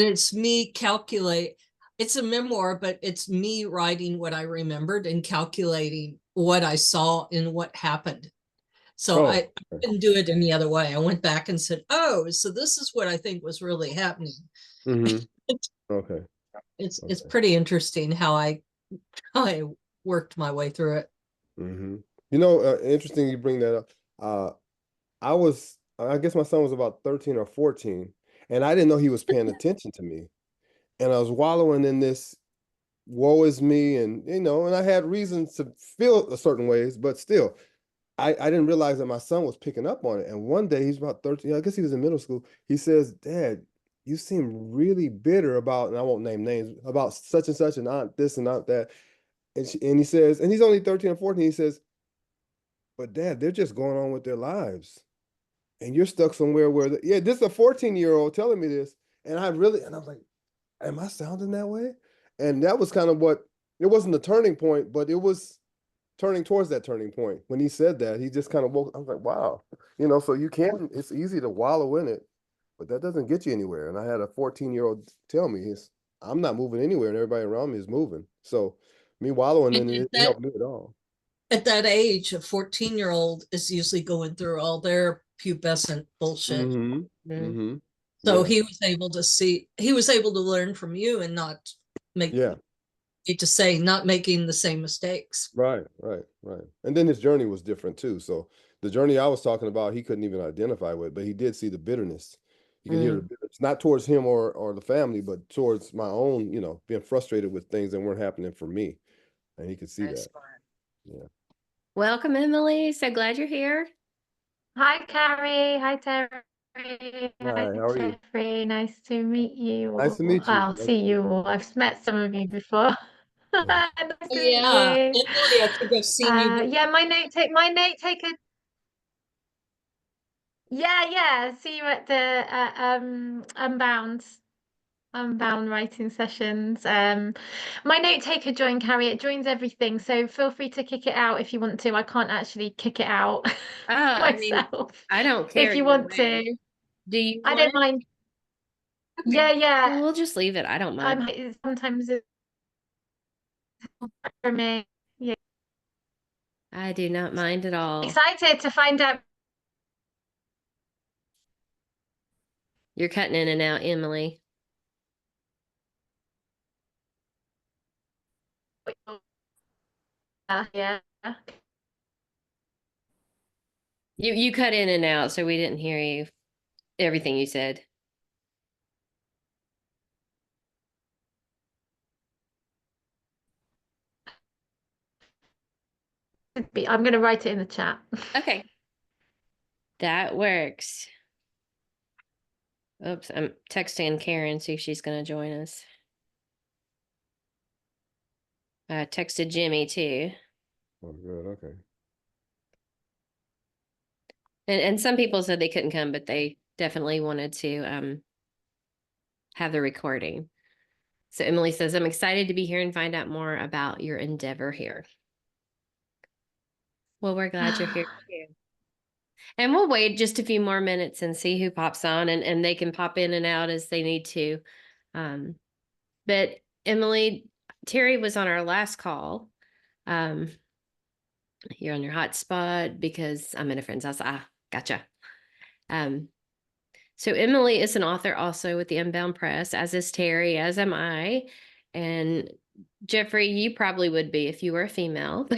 it's me calculate. It's a memoir, but it's me writing what I remembered and calculating what I saw and what happened. So Oh, I didn't do it any other way. I went back and said, "Oh, so this is what I think was really happening." mm-hmm. Okay. It's Okay. pretty interesting how I worked my way through it. Mm-hmm. Interesting you bring that up. Uh, I guess my son was about 13 or 14, and I didn't know he was paying attention to me. And I was wallowing in this woe is me, and I had reasons to feel a certain ways, but still, I didn't realize that my son was picking up on it. And one day he's about 13, I guess he was in middle school. He says, Dad, you seem really bitter about, and I won't name names, about such and such and aunt this and aunt that. And he says, and he's only 13 or 14, he says, but Dad, they're just going on with their lives. And you're stuck somewhere where, yeah, this is a 14-year-old telling me this. And I was like, am I sounding that way? And that was kind of it wasn't the turning point, but it was turning towards that turning point. When he said that, he just kind of woke. I was like, wow, so it's easy to wallow in it, but that doesn't get you anywhere. And I had a 14-year-old tell me, I'm not moving anywhere, and everybody around me is moving. So me wallowing in And it didn't help me at all. at that age, a 14-year-old is usually going through all their pubescent bullshit. Mm-hmm. Mm. Mm-hmm. So Yeah. he was able to learn from you and not make, Yeah. to say, not making the same mistakes. Right, right, right. And then his journey was different too. So the journey I was talking about, he couldn't even identify with, but he did see the bitterness. You could hear the Mm. bitterness, not towards him or the family, but towards my own, being frustrated with things that weren't happening for me. And he could see That's that. smart. Yeah. Welcome, Emily. So glad you're here. Hi, Carrie. Hi, Terry. Hi, Hi, how are you? Jeffrey. Nice to meet you Nice to all. meet you. I'll Nice see to meet you all. I've met some of you before. you. Nice Oh, to meet yeah, you. Emily, I think I've seen you Yeah, before. my note taker. Yeah. See you at the Unbound writing sessions. My note taker joined, Carrie. It joins everything, so feel free to kick it out if you want to. I can't actually kick it out I mean, myself. I don't care If you either want way. to, Do you I don't want? mind. Okay. Yeah. Well, we'll just leave it. I don't mind. Sometimes it's for me. Yeah. I do not mind at all. Excited to find out. You're cutting in and out, Emily. Yeah. You cut in and out, so we didn't hear you everything you said. I'm going to write it in the chat. Okay. That works. Oops, I'm texting Karen, see if she's going to join us. I texted Jimmy too. Oh, good. Okay. And some people said they couldn't come, but they definitely wanted to have the recording. So Emily says, I'm excited to be here and find out more about your endeavor here. Well, we're glad you're here too. And we'll wait just a few more minutes and see who pops on, and they can pop in and out as they need to. But Emily, Terry was on our last call. You're on your hotspot because I'm in a friend's house. Ah, gotcha. So Emily is an author also with the Unbound Press, as is Terry, as am I. And Jeffrey, you probably would be if you were a female.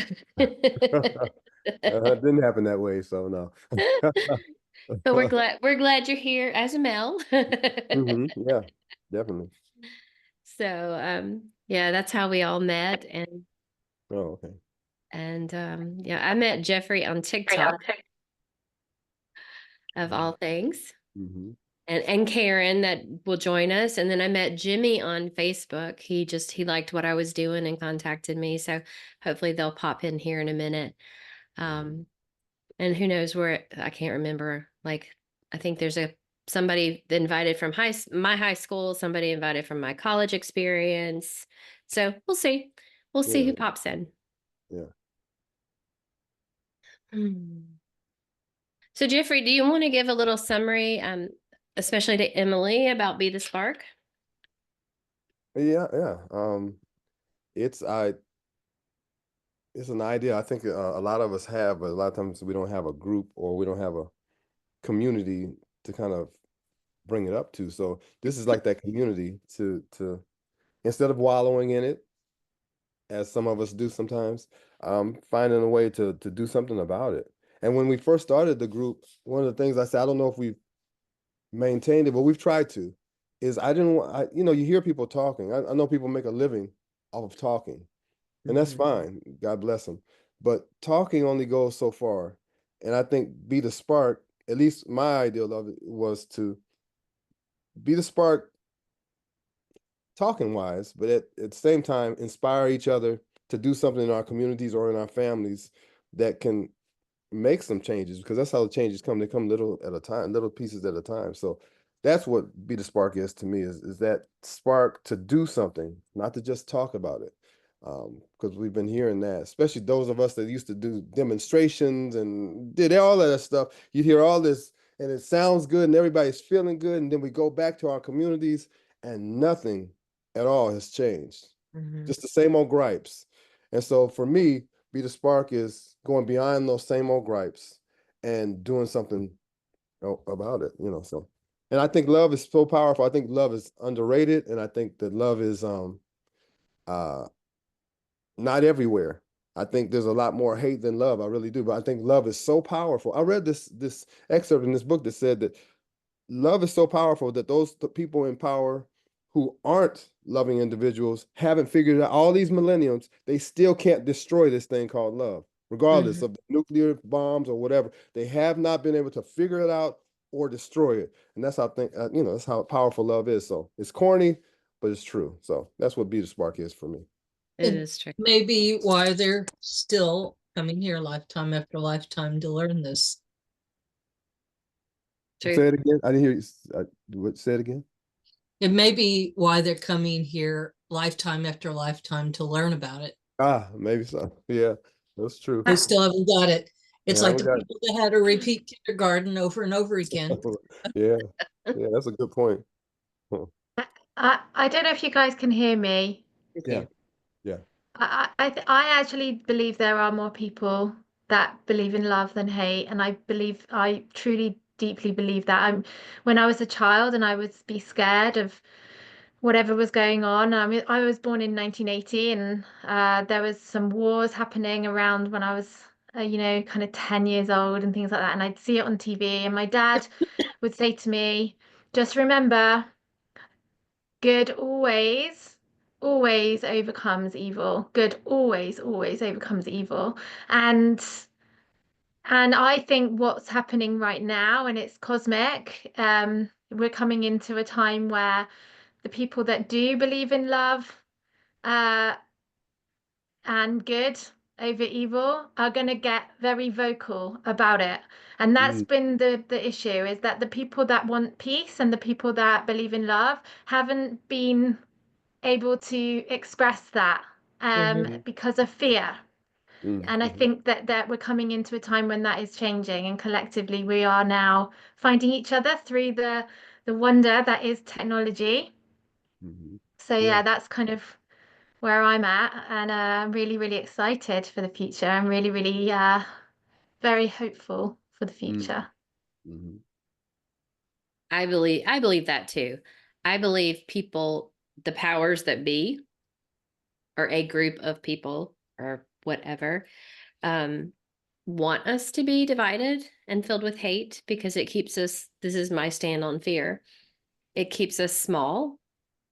It didn't happen that way, so no. But we're glad you're here as a male. Yeah, definitely. So yeah, that's how we all met. Oh, okay. And yeah, I met Jeffrey on TikTok of all things. Mm-hmm. And Karen that will join us. And then I met Jimmy on Facebook. He liked what I was doing and contacted me. So hopefully they'll pop in here in a minute. And who knows where, I can't remember. Like, I think there's somebody invited from my high school, somebody invited from my college experience. So we'll see. We'll see Yeah, who pops in. yeah. So Jeffrey, do you want to give a little summary, especially to Emily, about Be the Spark? Yeah, yeah. It's I it's an idea I think a lot of us have, but a lot of times we don't have a group or we don't have a community to kind of bring it up to. So this is like that community to instead of wallowing in it, as some of us do sometimes, finding a way to do something about it. And when we first started the group, one of the things I said, I don't know if we've maintained it, but we've tried to, is I didn't want, you hear people talking. I know people make a living off of talking, and that's fine. God bless them. But talking only goes so far. And I think Be the Spark, at least my ideal of it was to be the spark talking wise, but at the same time, inspire each other to do something in our communities or in our families that can make some changes, because that's how the changes come. They come little at a time, little pieces at a time. So that's what Be the Spark is to me, is that spark to do something, not to just talk about it. Because we've been hearing that, especially those of us that used to do demonstrations and did all of that stuff. You hear all this and it sounds good and everybody's feeling good. And then we go back to our communities and nothing at all has changed. Just the same old gripes. And so for me, Be the Spark is going beyond those same old gripes and doing something about it, so. And I think love is so powerful. I think love is underrated, and I think that love is uh not everywhere. I think there's a lot more hate than love. I really do. But I think love is so powerful. I read this excerpt in this book that said that love is so powerful that those people in power who aren't loving individuals haven't figured it out. All these millenniums, they still can't destroy this thing called love, regardless of the nuclear bombs or whatever. They have not been able to figure it out or destroy it. And that's how I think, that's how powerful love is. So it's corny, but it's true. So that's what Be the Spark is for me. It is true. Maybe why they're still coming here lifetime after lifetime to learn this. True. Say it again. I didn't hear you. Say it again. It may be why they're coming here lifetime after lifetime to learn about it. Maybe so. Yeah, that's true. They still haven't got it. It's Yeah, I like haven't the got people that had to repeat kindergarten over and over again. Yeah, yeah, that's a good point. Huh. I don't know if you guys can hear me. Yeah, yeah. I actually believe there are more people that believe in love than hate, and I truly deeply believe that. When I was a child and I would be scared of whatever was going on. I mean, I was born in 1980, and there was some wars happening around when I was, kind of 10 years old and things like that. And I'd see it on TV, and my dad would say to me, "Just remember, good always overcomes evil. Good always overcomes evil." And I think what's happening right now, and it's cosmic, we're coming into a time where the people that do believe in love uh, and good over evil are going to get very vocal about it. And that's Mm, been the issue, is that the people that want peace and the people that believe in love haven't been able to express that mhm, because of fear. And I mhm, think that we're coming into a time when that is changing, and collectively we are now finding each other through the wonder that is technology. mhm. So Yeah. yeah, that's kind of where I'm at, and I'm really, really excited for the future. I'm really, really very hopeful for the Mm, future. mhm, I believe that too. I believe people, the powers that be, or a group of people or whatever, um, want us to be divided and filled with hate because it keeps us, this is my stand on fear. It keeps us small,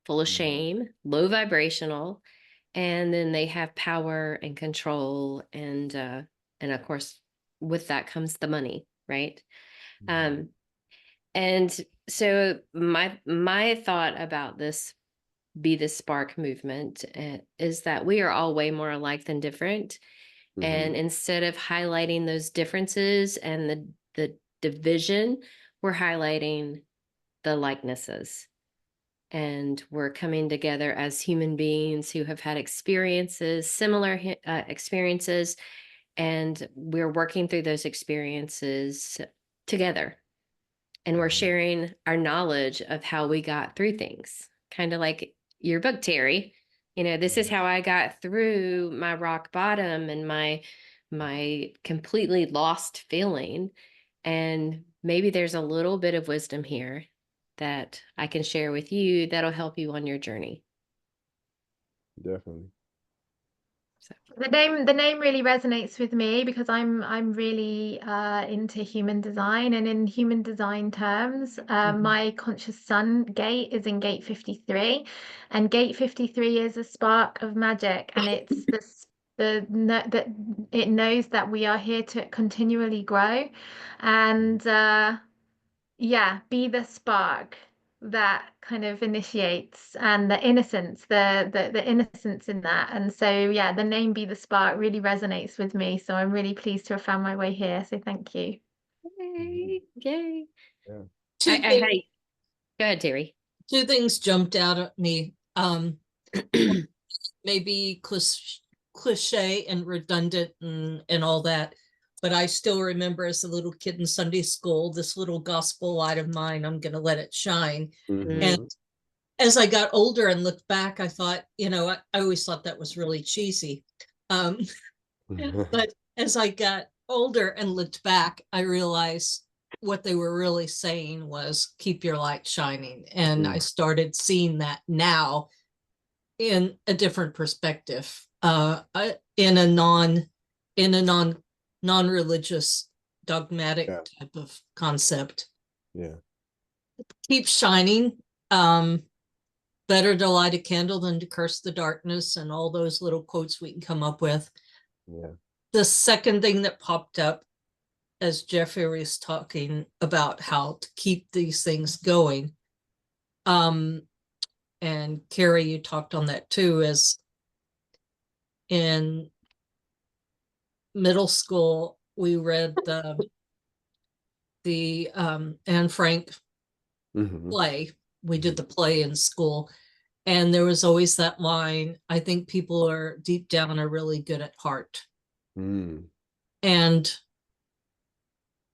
full of mhm, shame, low vibrational, and then they have power and control, and of course with that comes the money, right? mhm, Um and so my thought about this Be the Spark movement is that we are all way more alike than different. And mhm, instead of highlighting those differences and the division, we're highlighting the likenesses. And we're coming together as human beings who have had experiences, similar experiences, and we're working through those experiences together. And we're mhm, sharing our knowledge of how we got through things, kind of like your book, Terry. You know, this is how I got through my rock bottom and my completely lost feeling. And maybe there's a little bit of wisdom here that I can share with you that'll help you on your journey. Definitely. So. The name really resonates with me because I'm really into human design, and in human design terms, my conscious sun gate is in gate 53, and gate 53 is a spark of magic, and it's that it knows that we are here to continually grow, and yeah, be the spark that kind of initiates, and the innocence, the innocence in that. And so yeah, the name Be the Spark really resonates with me. So I'm really pleased to have found my way here. So thank you. Yay. Yay. Yeah. Two, I had go ahead, Terry. two things jumped out at me. Maybe cliche and redundant and all that, but I still remember as a little kid in Sunday school, this little gospel light of mine, I'm going to let it shine. And as I got older and looked back, I thought, I always thought that was really cheesy. But as I got older and looked back, I realized what they were really saying was keep your light shining. And I started seeing that now in a different perspective, in a non-religious dogmatic type of concept. Yeah. Keep shining. Better to light a candle than to curse the darkness, and all those little quotes we can come up with. Yeah. The second thing that popped up as Jeffrey was talking about how to keep these things going, and Carrie, you talked on that too, is in middle school, we read the Anne Frank play. We did the play in school, and there was always that line, I think people are deep down are really good at heart. And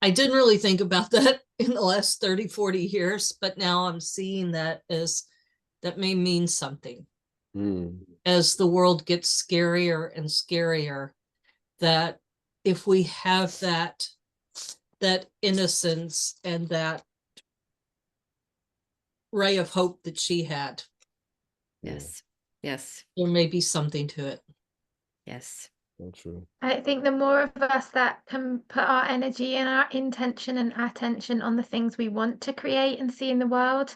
I didn't really think about that in the last 30, 40 years, but now I'm seeing that as that may mean something. As the world gets scarier and scarier, that if we have that innocence and that ray of hope that she had, Yes. Yes. there may be something to it. Yes. So true. I think the more of us that can put our energy and our intention and attention on the things we want to create and see in the world,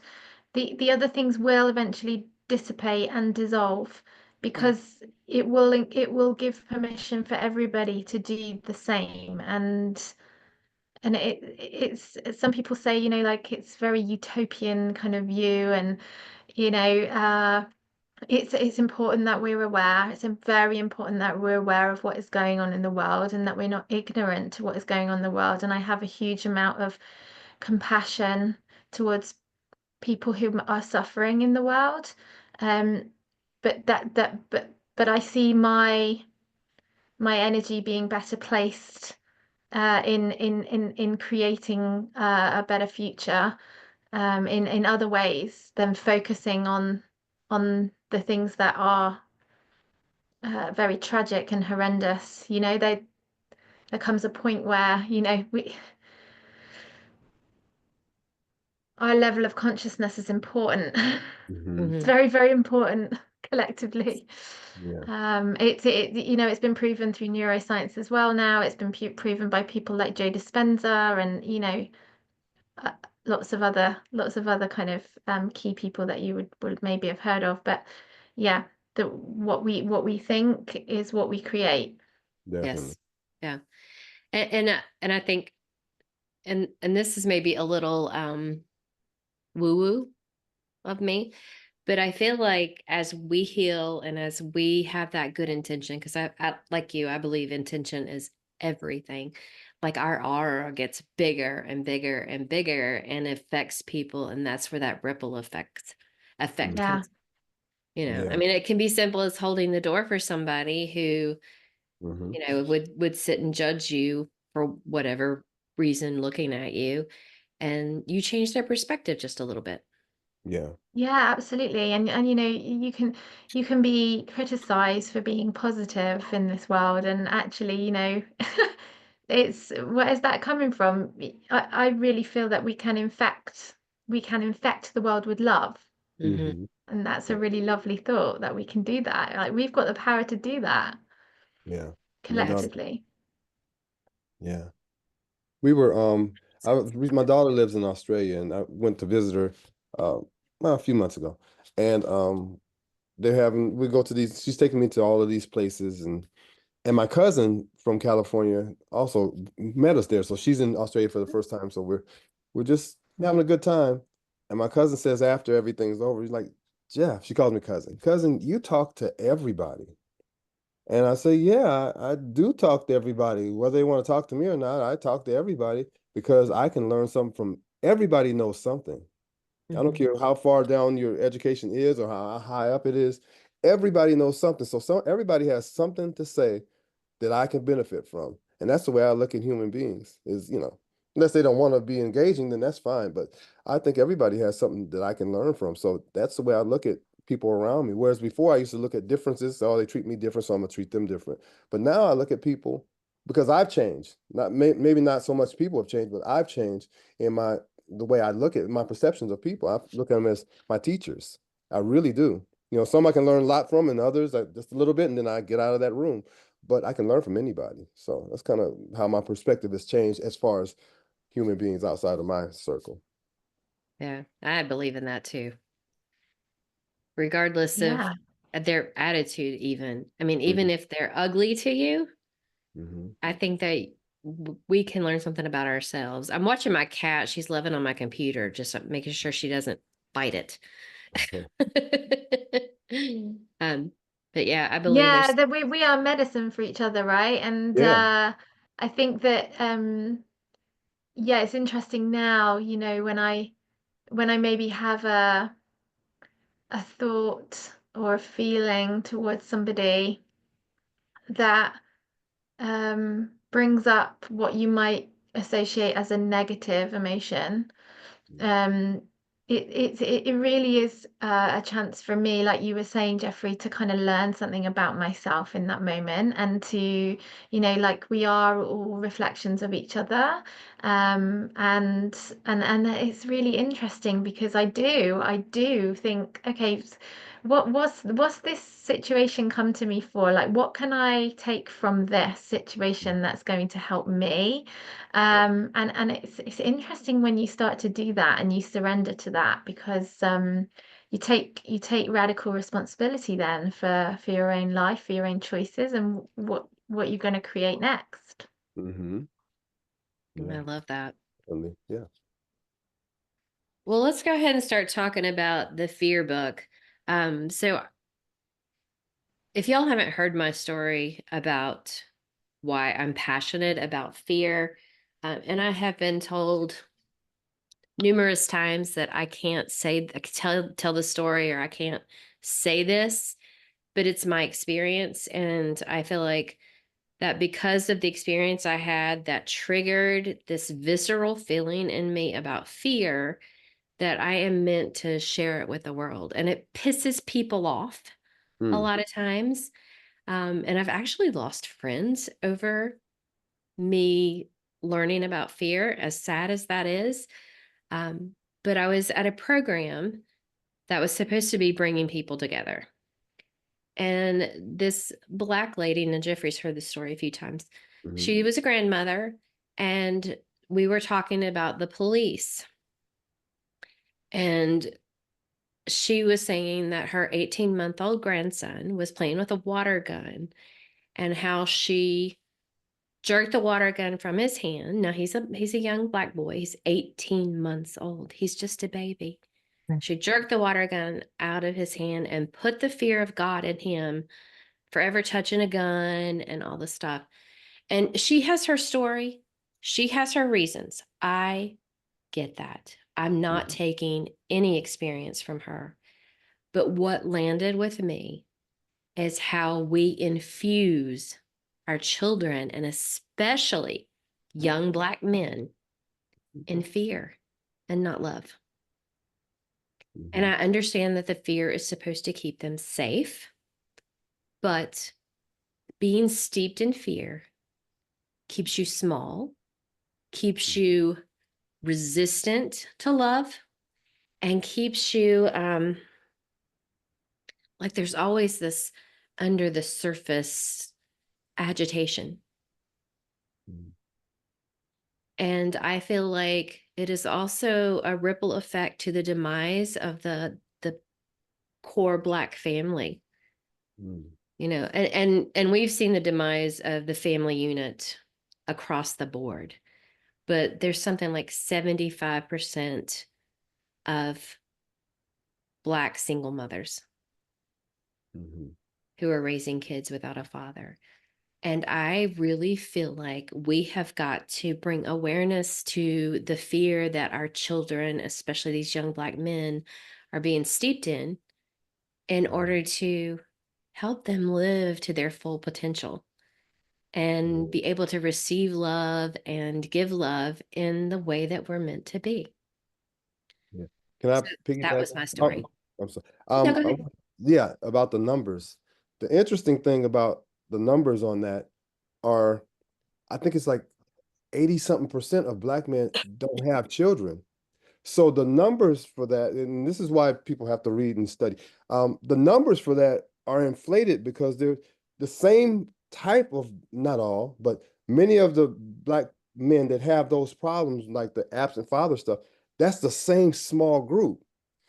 the other things will eventually dissipate and dissolve, because it will give permission for everybody to do the same. And it's some people say, like it's very utopian kind of view, and it's important that we're aware. It's very important that we're aware of what is going on in the world, and that we're not ignorant to what is going on in the world. And I have a huge amount of compassion towards people who are suffering in the world. But I see my energy being better placed in creating a better future, in other ways than focusing on the things that are very tragic and horrendous. There comes a point where our level of consciousness is important. It's very, very important collectively. It's been proven through neuroscience as well now. It's been proven by people like Joe Dispenza, and lots of other kind of key people that you would maybe have heard of. But yeah, what we think is what we create. Definitely. Yes. Yeah. And I think and this is maybe a little woo-woo of me, but I feel like as we heal and as we have that good intention, because I like you, I believe intention is everything. Like our aura gets bigger and bigger and bigger and affects people, and that's where that ripple effect Yeah. comes. I mean, it can be simple as holding the door for somebody who would sit and judge you for whatever reason, looking at you, and you change their perspective just a little bit. Yeah. Yeah, absolutely. And you can be criticized for being positive in this world, and actually, it's where is that coming from? I really feel that we can infect the world with love. Hmm. Hmm. And that's a really lovely thought that we can do that. Like we've got the power to do that Yeah. My daughter. collectively. Yeah. We were my daughter lives in Australia, and I went to visit her well, a few months ago. And we go to these, she's taking me to all of these places, and my cousin from California also met us there. So she's in Australia for the first time. So we're just having a good time. And my cousin says after everything's over, he's like, Jeff, she calls me cousin. Cousin, you talk to everybody. And I say, yeah, I do talk to everybody. Whether they want to talk to me or not, I talk to everybody because I can learn something from everybody knows something. I don't Hmm. care how far down your education is or how high up it is. Everybody knows something. So everybody has something to say that I can benefit from. And that's the way I look at human beings is, unless they don't want to be engaging, then that's fine. But I think everybody has something that I can learn from. So that's the way I look at people around me. Whereas before I used to look at differences. Oh, they treat me different, so I'm gonna treat them different. But now I look at people because I've changed. Not maybe not so much people have changed, but I've changed in the way I look at my perceptions of people. I look at them as my teachers. I really do. Some I can learn a lot from, and others just a little bit, and then I get out of that room, but I can learn from anybody. So that's kind of how my perspective has changed as far as human beings outside of my circle. Yeah, I believe in that too. Regardless of Yeah. their attitude, even. I mean, Hmm. even if they're ugly to you, Hmm. I think that we can learn something about ourselves. I'm watching my cat. She's living on my computer, just making sure she doesn't bite it. um, but yeah, I believe Yeah, there's. that we are medicine for each other, right? And Yeah. I think that yeah, it's interesting now, when I maybe have a thought or a feeling towards somebody that brings up what you might associate as a negative emotion. um it really is a chance for me, like you were saying, Jeffrey, to kind of learn something about myself in that moment, and to, like, we are all reflections of each other. And it's really interesting because I do think, okay, what's this situation come to me for? Like, what can I take from this situation that's going to help me? And it's interesting when you start to do that and you surrender to that, because you take radical responsibility then for your own life, for your own choices, and what you're going to create next. Hmm. I Yeah. love that. Yeah. Well, let's go ahead and start talking about the fear book. So if y'all haven't heard my story about why I'm passionate about fear, and I have been told numerous times that I can't say, I can tell the story, or I can't say this, but it's my experience. And I feel like that because of the experience I had that triggered this visceral feeling in me about fear, that I am meant to share it with the world. And it pisses people off a Mm. lot of times. And I've actually lost friends over me learning about fear, as sad as that is. Um, but I was at a program that was supposed to be bringing people together. And this Black lady, and Jeffrey's heard this story a few times, Hmm. she was a grandmother, and we were talking about the police. And she was saying that her 18-month-old grandson was playing with a water gun, and how she jerked the water gun from his hand. Now he's a young Black boy. He's 18 months old. He's just a baby. She jerked the water gun out of his hand and put the fear of God in him, forever touching a gun and all this stuff. And she has her story. She has her reasons. I get that. I'm not taking any experience from her. But what landed with me is how we infuse our children, and especially young Black men, in fear and not love. And I understand that the fear is supposed to keep them safe, but being steeped in fear keeps you small, keeps you resistant to love, and keeps you like there's always this under the surface agitation. And I feel like it is also a ripple effect to the demise of the core Black family. You know, and we've seen the demise of the family unit across the board, but there's something like 75% of Black single mothers who are raising kids without a father. And I really feel like we have got to bring awareness to the fear that our children, especially these young Black men, are being steeped in order to help them live to their full potential and be able to receive love and give love in the way that we're meant to be. Yeah. Can I So piggyback? that was my story. I'm sorry. No, go ahead. Yeah, about the numbers. The interesting thing about the numbers on that are, I think it's like 80-something% of Black men don't have children. So the numbers for that, and this is why people have to read and study. The numbers for that are inflated because they're the same type of, not all, but many of the Black men that have those problems, like the absent father stuff, that's the same small group.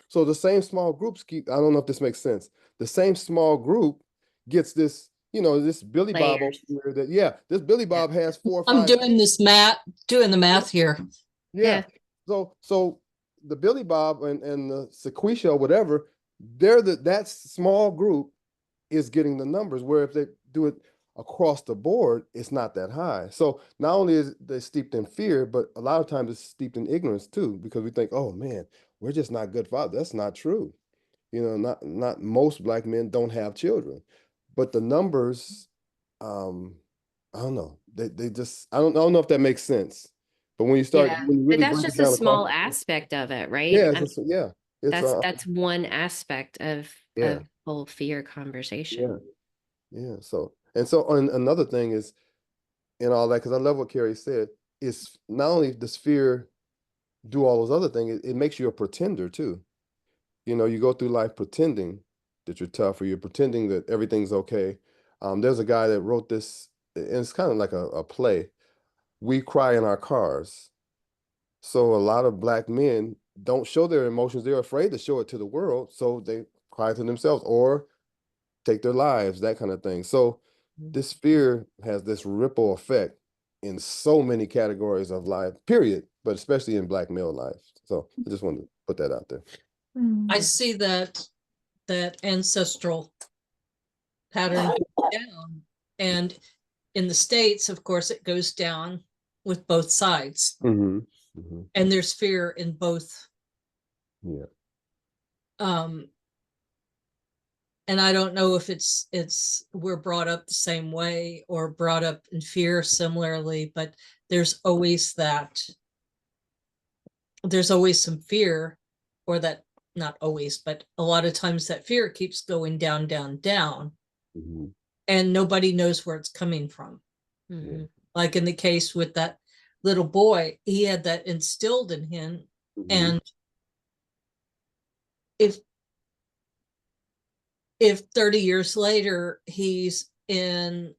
So the same small groups keep, I don't know if this makes sense. The same small group gets this, this Billy Bob over Layers. here that, yeah, this Billy Bob has 4 or 5. I'm doing the math here. Yeah. So the Billy Bob and the Sequisha or whatever, that small group is getting the numbers, where if they do it across the board, it's not that high. So not only is they steeped in fear, but a lot of times it's steeped in ignorance too, because we think, oh man, we're just not good fathers. That's not true. Not most Black men don't have children, but the numbers, I don't know. They just, I don't know if that makes sense. But when you start, Yeah, when you but really that's break it just a down across, small aspect of it, right? yeah, it's That's one aspect of yeah, whole fear conversation. yeah, yeah. So another thing is in all that, because I love what Carrie said, is not only does fear do all those other things, it makes you a pretender too. You go through life pretending that you're tough, or you're pretending that everything's okay. There's a guy that wrote this, and it's kind of like a play. We cry in our cars. So a lot of Black men don't show their emotions. They're afraid to show it to the world. So they cry to themselves or take their lives, that kind of thing. So this fear has this ripple effect in so many categories of life, period, but especially in Black male life. So I just wanted to put that out there. I see that ancestral pattern go down. And in the States, of course, it goes down with both sides. Mm-hmm. Mm-hmm. And there's fear in both. Yeah. And I don't know if we're brought up the same way or brought up in fear similarly, but there's always some fear, or that, not always, but a lot of times that fear keeps going down, down, down. Mm-hmm. And nobody knows where it's coming from. Mm-hmm. Like in the case with that little boy, he had that instilled in him. Mm-hmm. And if 30 years later he's in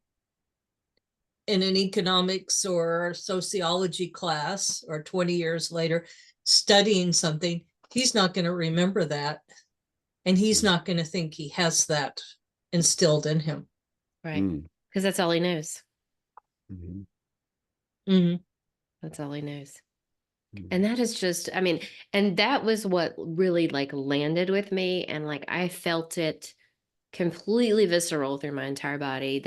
an economics or sociology class, or 20 years later studying something, he's not going to remember that, and he's not going to think he has that instilled in him. Right. Because that's all he knows. Mm-hmm. Mm-hmm. That's all he knows. Mm-hmm. And that is just, I mean, and that was what really like landed with me. And like, I felt it completely visceral through my entire body,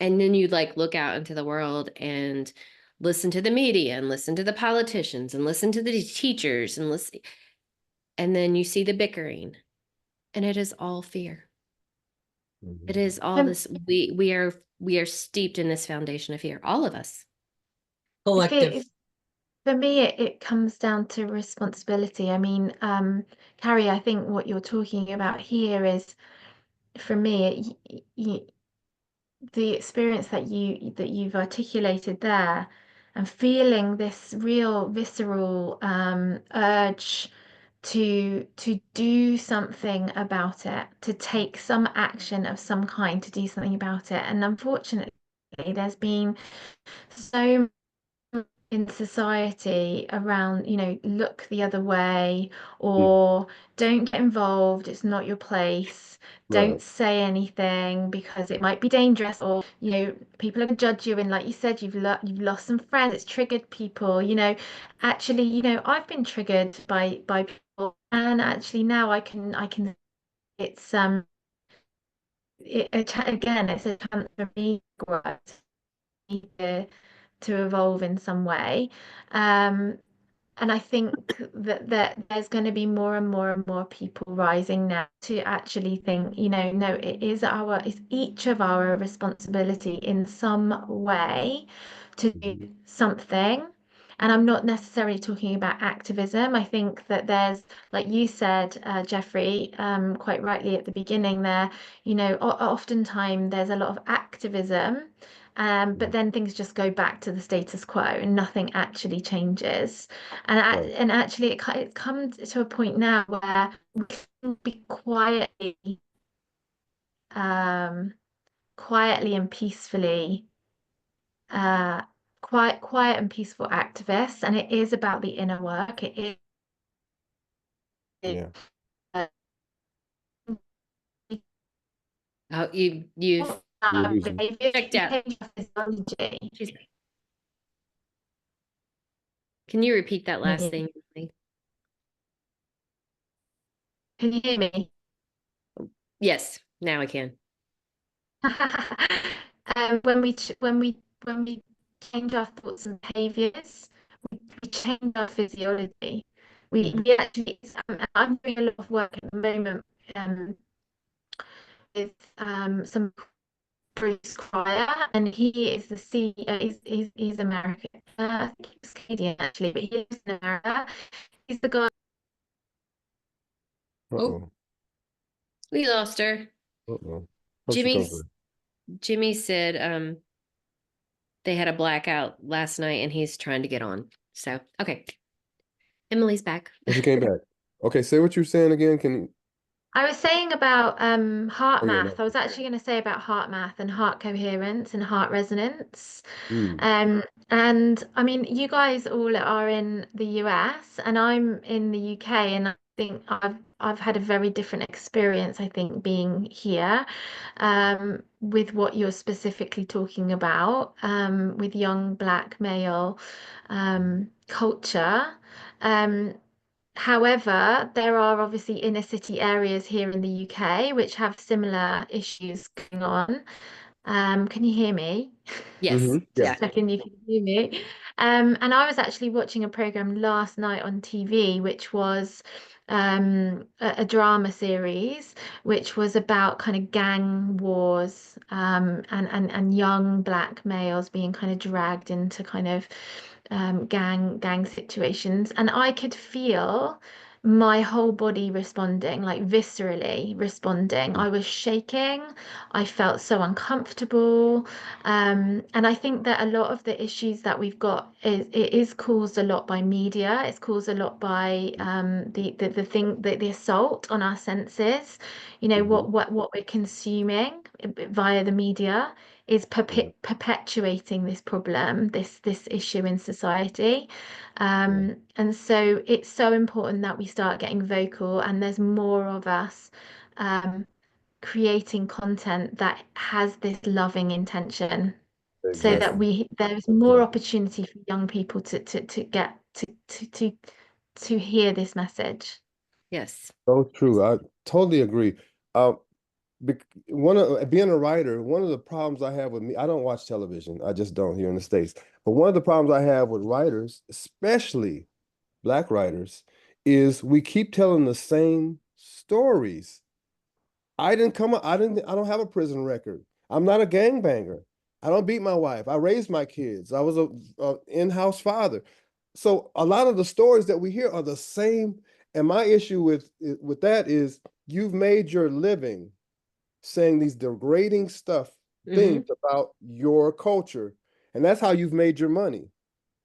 and then you like look out into the world and listen to the media and listen to the politicians and listen to the teachers and then you see the bickering, and it is all fear. Mm-hmm. It is all this, we are steeped in this foundation of fear, all of us. Collective. For me, it comes down to responsibility. I mean, Carrie, I think what you're talking about here is, for me, the experience that you've articulated there, and feeling this real visceral urge to do something about it, to take some action of some kind, to do something about it. And unfortunately, there's been so in society around, look the other way, Yeah. or don't get involved, it's not your place, Right. don't say anything because it might be dangerous, or people are going to judge you, and like you said, you've lost some friends, it's triggered people. Actually, I've been triggered by people, and actually now I can it's again, it's a chance for me to grow, to evolve in some way. And I think that there's going to be more and more and more people rising now to actually think, no, it's each of our responsibility in some way to do Mhm. something. And I'm not necessarily talking about activism. I think that there's, like you said, Jeffrey, quite rightly at the beginning there, oftentimes there's a lot of activism, but then things just go back to the status quo and nothing actually changes. Right. And actually, it comes to a point now where we can be um, quietly and peacefully, uh, quiet and peaceful activists, and it is about the inner work. It is Yeah. uh, Oh, you've You're about losing. behavior checked to out. change our physiology. Can you repeat that Can you last hear thing, Emily? can you hear me? Yes, now I can. When we change our thoughts and behaviors, we change our physiology. We actually, I'm doing a lot of work at the moment, with some Bruce Cryer, and he is the CEO. He's American. I think he was Canadian actually, but he lives in America. He's the guy. Uh-oh. We lost her. Uh-oh. Hope she comes Jimmy's back. Jimmy said they had a blackout last night and he's trying to get on. So, okay. Emily's back. Oh, she came back. Okay, say what you're saying again. Can you? I was saying about heart Oh yeah, math. no. I was actually going to say about heart math and heart coherence and heart resonance. Mm, Um, and I mean, you guys all are in the US, and I'm in the UK, and I think I've had a very different experience, I think, being here, with what you're specifically talking about, with young black male culture. Um, However, there are obviously inner city areas here in the UK which have similar issues going on. Can you hear me? Yes. mm-hmm. Just Yeah. Yeah. checking you can hear me. And I was actually watching a program last night on TV, which was a drama series, which was about kind of gang wars, and young black males being kind of dragged into kind of gang situations. And I could feel my whole body responding, like viscerally responding. I was shaking. I felt so uncomfortable. And I think that a lot of the issues that we've got is caused a lot by media. It's caused a lot by the assault on our senses. Mm-hmm. What we're consuming via the media is Yeah. perpetuating this problem, this issue in society. Yeah. And so it's so important that we start getting vocal, and there's more of us um, creating content that has this loving intention, so that Exactly. there's more Exactly. opportunity for young people to get to hear this message. Yes. So true. I totally agree. Uh, one of being a writer, one of the problems I have with me, I don't watch television. I just don't here in the States. But one of the problems I have with writers, especially black writers, is we keep telling the same stories. I don't have a prison record. I'm not a gangbanger. I don't beat my wife. I raised my kids. I was a in-house father. so a lot of the stories that we hear are the same. And my issue with that is you've made your living saying these degrading things about your culture, and that's how you've made your money.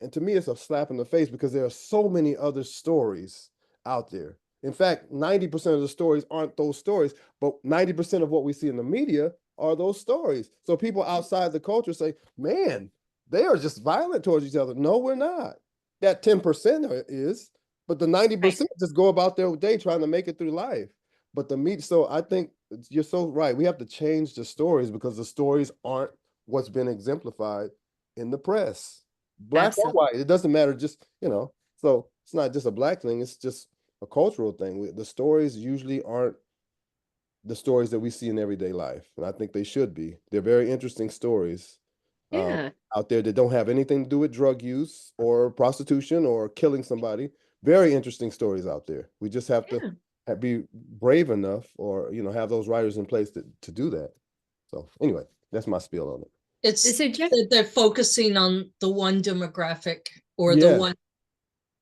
And to me, it's a slap in the face because there are so many other stories out there. In fact, 90% of the stories aren't those stories, but 90% of what we see in the media are those stories. So people outside the culture say, man, they are just violent towards each other. No, we're not. That 10% is, but the 90% just go about their day trying to make it through life. But the media, so I think you're so right. We have to change the stories because the stories aren't what's been exemplified in the press. Black or white, it doesn't matter. Just, so it's not just a black thing. It's just a cultural thing. The stories usually aren't the stories that we see in everyday life, and I think they should be. They're very interesting stories out there that don't have anything to do with drug use or prostitution or killing somebody. Very interesting stories out there. We just have to be brave enough, or have those writers in place to do that. So anyway, that's my spiel on it. It's that they're focusing on the one demographic or Yeah.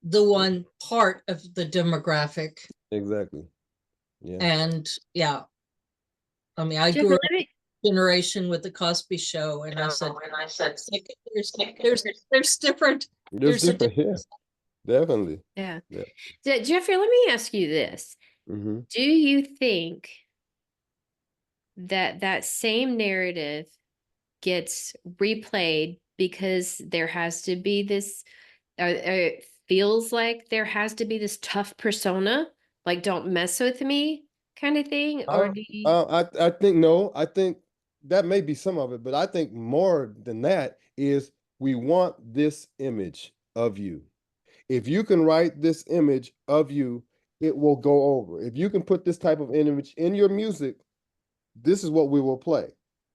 the one part of the demographic. Exactly. Yeah. And yeah, I mean, I grew up in a generation with the Cosby Show, and I said, there's different. There's different. Yeah, definitely. Yeah. Jeffrey, let me ask you this. Do you think that that same narrative gets replayed because there has to be this, it feels like there has to be this tough persona, like don't mess with me kind of thing? Or do you? I think no. I think that may be some of it, but I think more than that is we want this image of you. If you can write this image of you, it will go over. If you can put this type of image in your music, this is what we will play.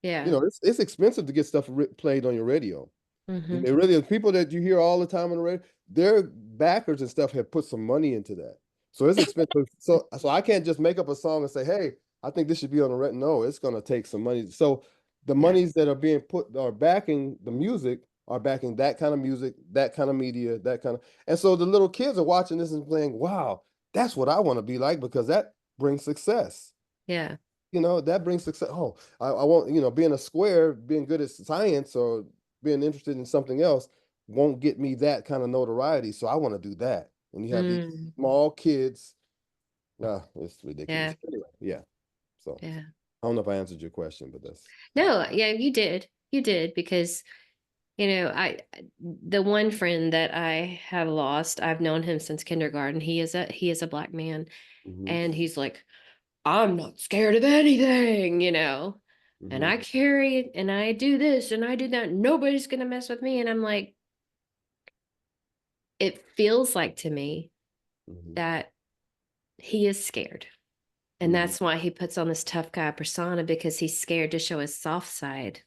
Yeah. It's expensive to get stuff played on your radio. It really is. People that you hear all the time on the radio, their backers and stuff have put some money into that. So it's expensive. So I can't just make up a song and say, hey, I think this should be on the radio. No, it's going to take some money. So the monies that are being put are backing the music, are backing that kind of music, that kind of media, and so the little kids are watching this and saying, wow, that's what I want to be like, because that brings success. Yeah. That brings success. Oh, I want, being a square, being good at science or being interested in something else won't get me that kind of notoriety. So I want to do that. And you have these small kids. It's ridiculous. Anyway, yeah. So I don't know if I answered your question, but that's. No, yeah, you did. You did, because the one friend that I have lost, I've known him since kindergarten. He is a black man, and he's like, I'm not scared of anything, and I carry it and I do this and I do that. Nobody's going to mess with me. And I'm like, it feels like to me that he is scared. And that's why he puts on this tough guy persona, because he's scared to show his soft side.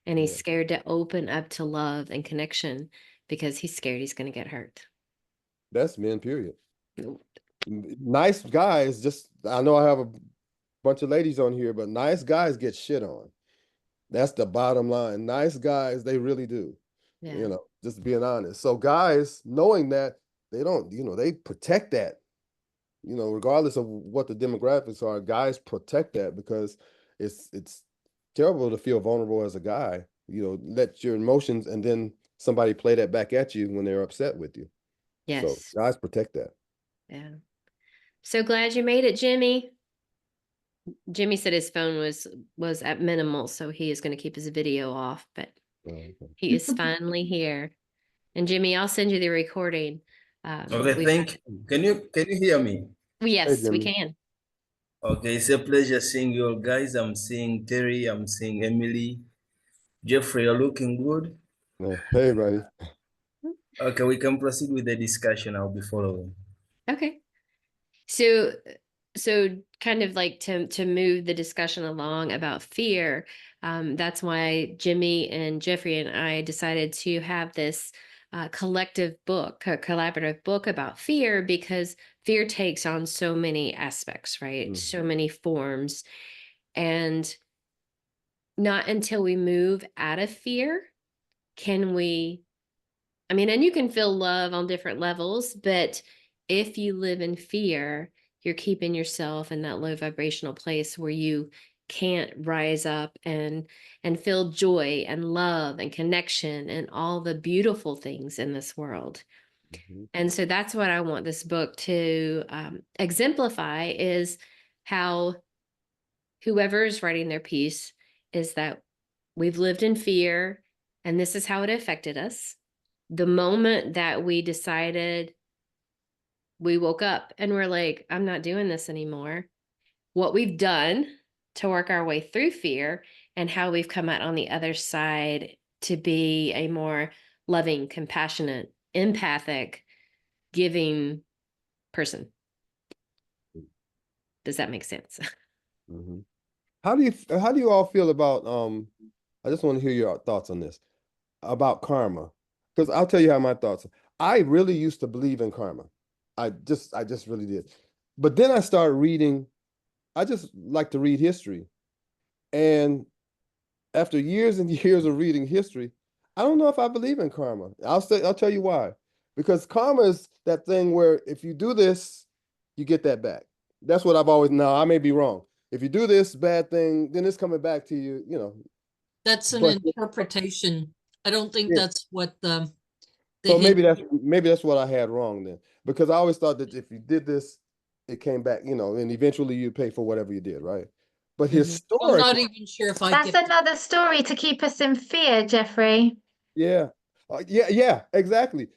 And he's scared to open up to love and connection because he's scared he's going to get hurt. That's men, period. Nice guys, I know I have a bunch of ladies on here, but nice guys get shit on. That's the bottom line. Nice guys, they really do. Yeah. Just being honest. So guys, knowing that, they don't, they protect that. Regardless of what the demographics are, guys protect that, because it's terrible to feel vulnerable as a guy. Let your emotions, and then somebody play that back at you when they're upset with you. Yes. So guys protect that. Yeah. So glad you made it, Jimmy. Jimmy said his phone was at minimal, so he is going to keep his video off, but he is finally here. And Jimmy, I'll send you the recording. Okay, thank you. Can you hear me? Yes, we can. Okay, it's a pleasure seeing you all guys. I'm seeing Terry, I'm seeing Emily. Jeffrey, you're looking good. Hey, buddy. Okay, we can proceed with the discussion. I'll be following. Okay. So kind of like to move the discussion along about fear, that's why Jimmy and Jeffrey and I decided to have this collective book, a collaborative book about fear, because fear takes on so many aspects, right? So many forms. And not until we move out of fear can we I mean, and you can feel love on different levels, but if you live in fear, you're keeping yourself in that low vibrational place where you can't rise up and feel joy and love and connection and all the beautiful things in this world. Mhm. And so that's what I want this book to exemplify, is how whoever is writing their piece is that we've lived in fear and this is how it affected us. The moment that we decided, we woke up and we're like, I'm not doing this anymore. What we've done to work our way through fear and how we've come out on the other side to be a more loving, compassionate, empathic, giving person. Does that make sense? Mhm. How do you all feel about I just want to hear your thoughts on this, about karma, because I'll tell you how my thoughts are. I really used to believe in karma. I just really did. But then I started reading, I just like to read history. And after years and years of reading history, I don't know if I believe in karma. I'll tell you why. Because karma is that thing where if you do this, you get that back. That's what I've always, now I may be wrong. If you do this bad thing, then it's coming back to you, you know. That's an But interpretation. I don't think yeah, that's what the so hit. maybe that's what I had wrong then. Because I always thought that if you did this, it came back, you know, and eventually you pay for whatever you did, right? But I'm not historically, even sure if I That's get. another story to keep us in fear, Jeffrey. yeah. Yeah, exactly.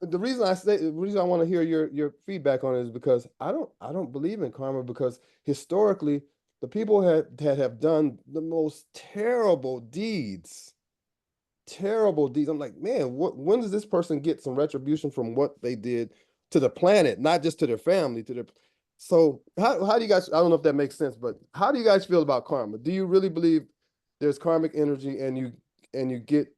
The reason I want to hear your feedback on it is because I don't believe in karma, because historically the people that have done the most terrible deeds. I'm like, man, when does this person get some retribution from what they did to the planet, not just to their family, to their. So how do you guys, I don't know if that makes sense, but how do you guys feel about karma? Do you really believe there's karmic energy and you get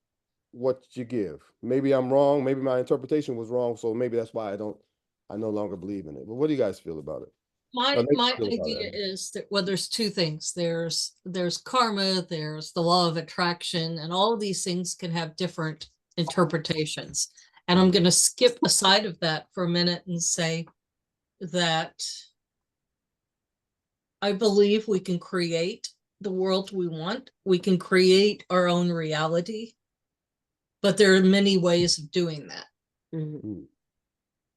what you give? Maybe I'm wrong, maybe my interpretation was wrong, so maybe that's why I no longer believe in it. But what do you guys feel about it? Or My maybe my feel about idea it. is that, well, there's two things. There's karma, there's the law of attraction, and all of these things can have different interpretations. And I'm going to skip aside of that for a minute and say that I believe we can create the world we want. We can create our own reality, but there are many ways of doing that. Mhm.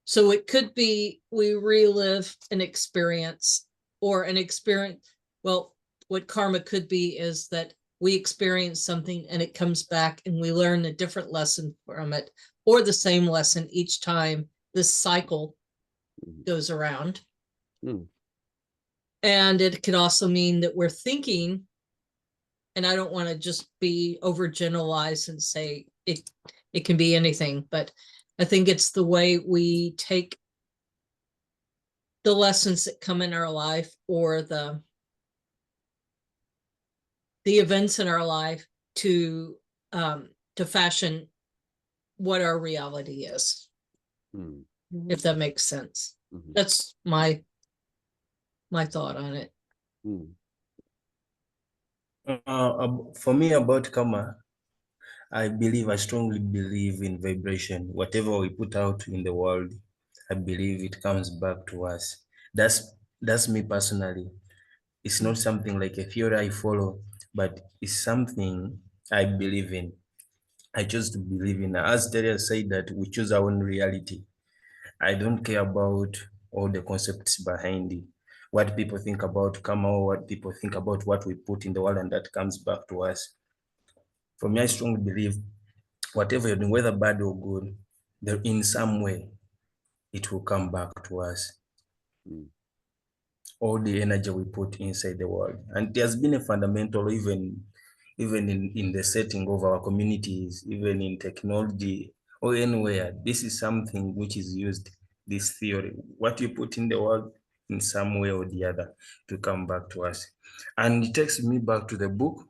So it could be we relive an experience, or an experience. Well, what karma could be is that we experience something and it comes back and we learn a different lesson from it, or the same lesson each time this cycle goes around. Mm. And it could also mean that we're thinking, and I don't want to just be overgeneralized and say it can be anything, but I think it's the way we take the lessons that come in our life, or the events in our life to fashion what our reality is, Mm. if that makes sense. Mhm. That's my thought on it. Mm. For me, about karma, I strongly believe in vibration. Whatever we put out in the world, I believe it comes back to us. That's me personally. It's not something like a theory I follow, but it's something I believe in. I choose to believe in. As Terry said, that we choose our own reality. I don't care about all the concepts behind it. What people think about karma, or what people think about what we put in the world, and that comes back to us. For me, I strongly believe whatever you're doing, whether bad or good, there in some way it will come back to us. Mm. All the energy we put inside the world, and it has been a fundamental, even in the setting of our communities, even in technology or anywhere. This is something which is used. This theory, what you put in the world, in some way or the other, to come back to us. And it takes me back to the book.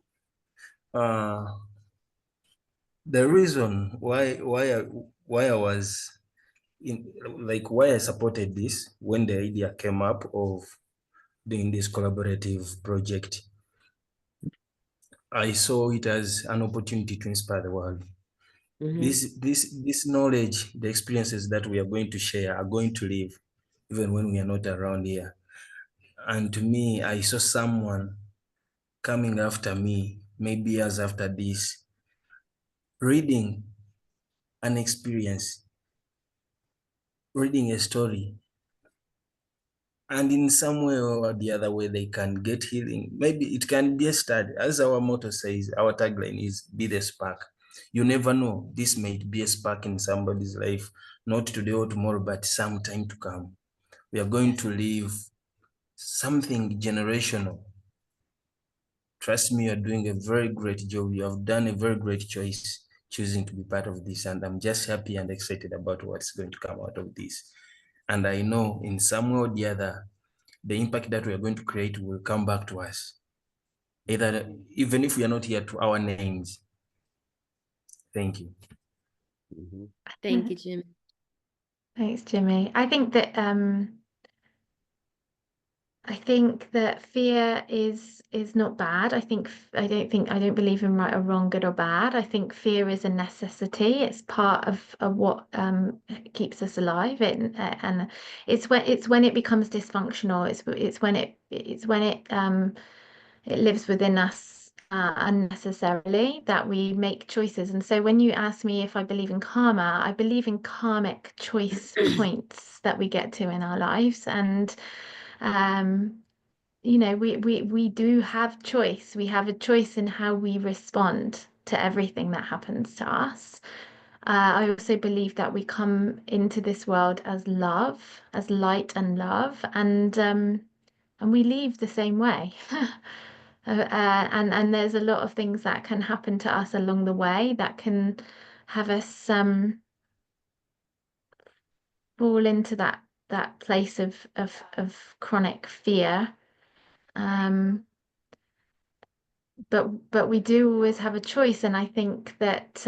The reason why I was in, like, why I supported this when the idea came up of doing this collaborative project, I saw it as an opportunity to inspire the world. Mhm. This knowledge, the experiences that we are going to share are going to live even when we are not around here. And to me, I saw someone coming after me, maybe years after this, reading an experience, reading a story, and in some way or the other way they can get healing. Maybe it can be a study. As our motto says, our tagline is be the spark. You never know, this may be a spark in somebody's life, not today or tomorrow, but some time to come. We are going to live something generational. Trust me, you're doing a very great job. You have done a very great choice choosing to be part of this, and I'm just happy and excited about what's going to come out of this. And I know in some way or the other, the impact that we are going to create will come back to us. Either, even if we are not here, to our names. Thank you. Mhm. Thank you, Jim. Thanks, Jimmy. I think that fear is not bad. I don't believe in right or wrong, good or bad. I think fear is a necessity. It's part of what keeps us alive. And it's when it becomes dysfunctional. It's when it lives within us unnecessarily that we make choices. And so when you ask me if I believe in karma, I believe in karmic choice points that we get to in our lives. And we do have choice. We have a choice in how we respond to everything that happens to us. I also believe that we come into this world as love, as light and love, and we leave the same way. And there's a lot of things that can happen to us along the way that can have us fall into that place of chronic fear. But we do always have a choice, and I think that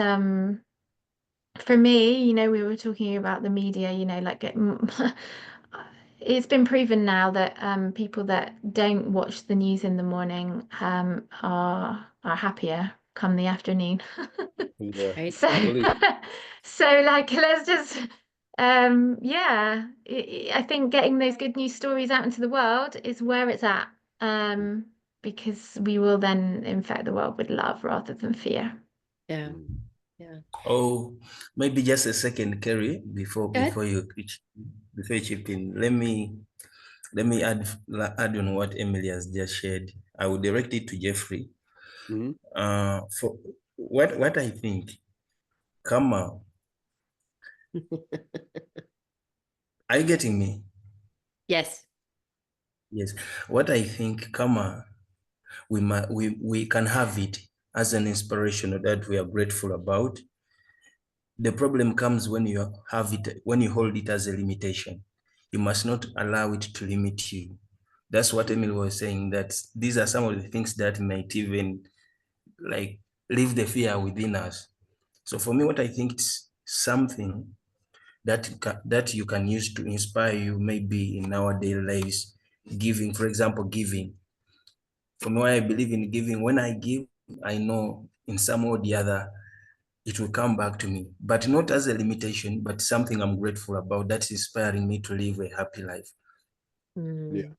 for me, we were talking about the media, it's been proven now that people that don't watch the news in the morning are happier come the afternoon. Yeah, Right. So, I believe. so like, let's just, yeah, I think getting those good news stories out into the world is where it's at, because we will then infect the world with love rather than fear. Yeah. Mm. Yeah. Oh, maybe just a second, Kerry, Go ahead. before you chip in. Let me add on what Emily has just shared. I will direct it to Jeffrey. Mhm. For what I think, karma. Are you getting me? Yes. Yes. What I think, karma, we can have it as an inspiration that we are grateful about. The problem comes when you have it, when you hold it as a limitation. You must not allow it to limit you. That's what Emily was saying, that these are some of the things that might even like leave the fear within us. So for me, what I think it's something that you can use to inspire you, maybe in our daily lives. Giving, for example, giving. For me, I believe in giving. When I give, I know in some or the other, it will come back to me, but not as a limitation, but something I'm grateful about that's inspiring me to live a happy life. Yeah, Mm,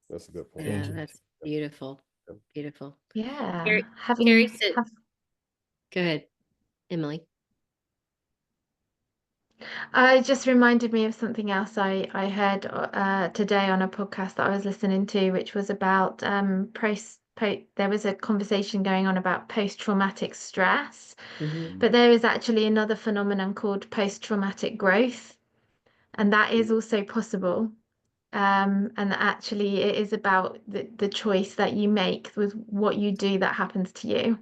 that's a good point. Thank yeah, you. that's beautiful. Yep. Beautiful. Yeah, Carrie, having said, have go ahead, Emily. it just reminded me of something else I heard today on a podcast that I was listening to, which was about there was a conversation going on about post-traumatic stress, Mhm. but there is actually another phenomenon called post-traumatic growth, and that is also possible. And actually, it is about the choice that you make with what you do that happens to you.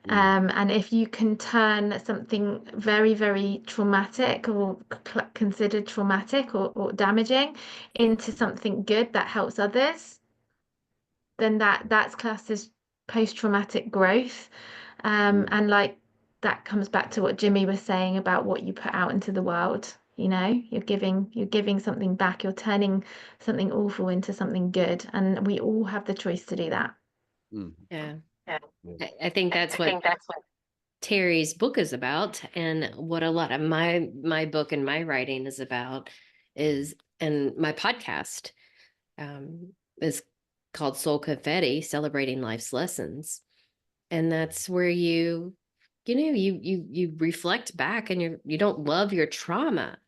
And if you can turn something very, very traumatic or considered traumatic or damaging into something good that helps others, then that's classed as post-traumatic growth. And like that comes back to what Jimmy was saying about what you put out into the world. You're giving something back, you're turning something awful into something good. And we all have the choice to do that. Mm. Yeah. Yeah. I think that's what Terry's book is about, and what a lot of my book and my writing is about is, and my podcast is called Soul Confetti, Celebrating Life's Lessons. And that's where you reflect back, and you don't love your trauma,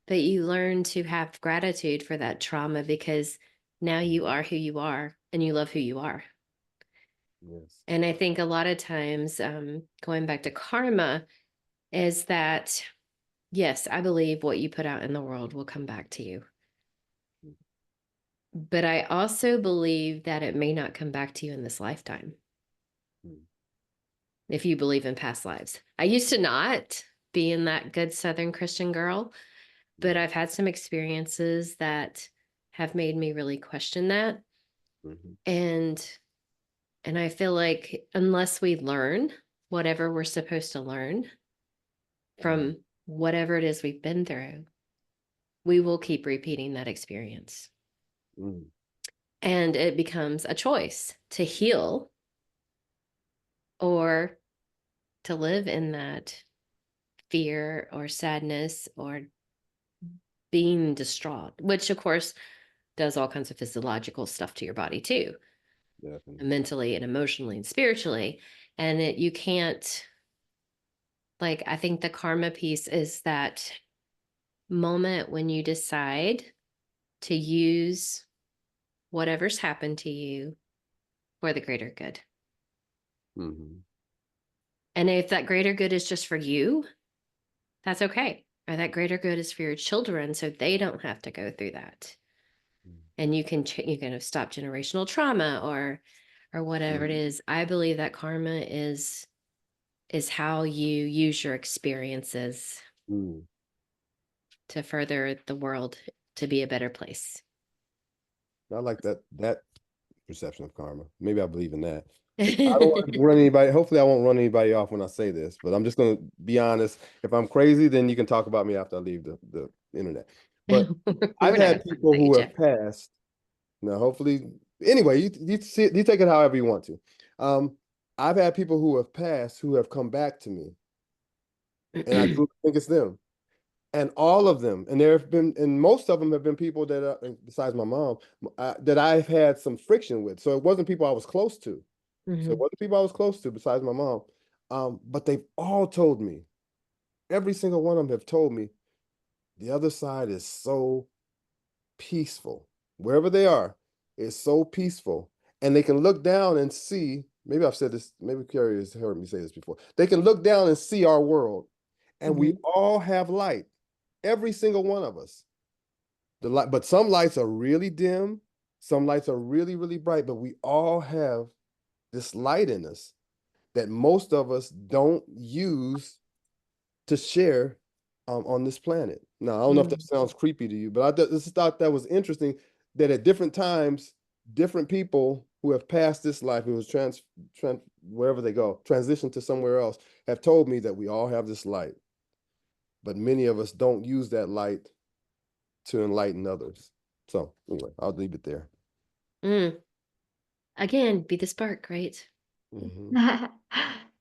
but you learn to have gratitude for that trauma, because now you are who you are and you love who you are. Yes. And I think a lot of times, going back to karma, is that, yes, I believe what you put out in the world will come back to you. But I also believe that it may not come back to you in this lifetime. If you believe in past lives. I used to not, being that good Southern Christian girl, but I've had some experiences that have made me really question that. And I feel like unless we learn whatever we're supposed to learn from whatever it is we've been through, we will keep repeating that experience. And it becomes a choice to heal or to live in that fear or sadness or being distraught, which of course does all kinds of physiological stuff to your body too. Definitely. Mentally and emotionally and spiritually. And you can't, like, I think the karma piece is that moment when you decide to use whatever's happened to you for the greater good. And if that greater good is just for you, that's okay. Or that greater good is for your children, so they don't have to go through that. And you can stop generational trauma or whatever it is. I believe that karma is how you use your experiences to further the world to be a better place. I like that perception of karma. Maybe I believe in that. I don't want to run anybody. Hopefully, I won't run anybody off when I say this, but I'm just going to be honest. If I'm crazy, then you can talk about me after I leave the internet. But I've had people who have passed. Now, hopefully, anyway, you take it however you want to. I've had people who have passed who have come back to me, and I do think it's them. And all of them, and there have been, and most of them have been people that, besides my mom, that I've had some friction with. So it wasn't people I was close to. So it wasn't people I was close to besides my mom. But they've all told me, every single one of them have told me, the other side is so peaceful. Wherever they are, it's so peaceful. And they can look down and see, maybe I've said this, maybe Carrie has heard me say this before. They can look down and see our world, and we all have light. Every single one of us. The light, but some lights are really dim, some lights are really, really bright, but we all have this light in us that most of us don't use to share on this planet. Now, I don't know if that sounds creepy to you, but I just thought that was interesting that at different times, different people who have passed this life, who was wherever they go, transition to somewhere else, have told me that we all have this light. But many of us don't use that light to enlighten others. So anyway, I'll leave it there. Again, be the spark, right?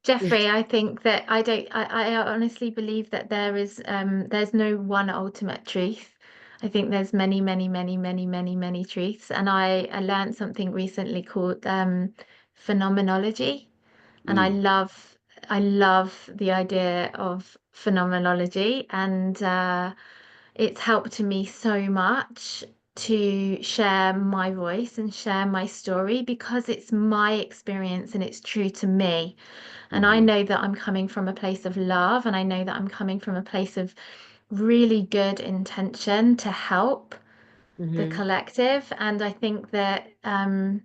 Jeffrey, I think that I honestly believe that there's no one ultimate truth. I think there's many, many, many, many, many, many truths. And I learned something recently called phenomenology. And I love the idea of phenomenology, and it's helped me so much to share my voice and share my story because it's my experience and it's true to me. And I know that I'm coming from a place of love, and I know that I'm coming from a place of really good intention to help the collective. And I think that I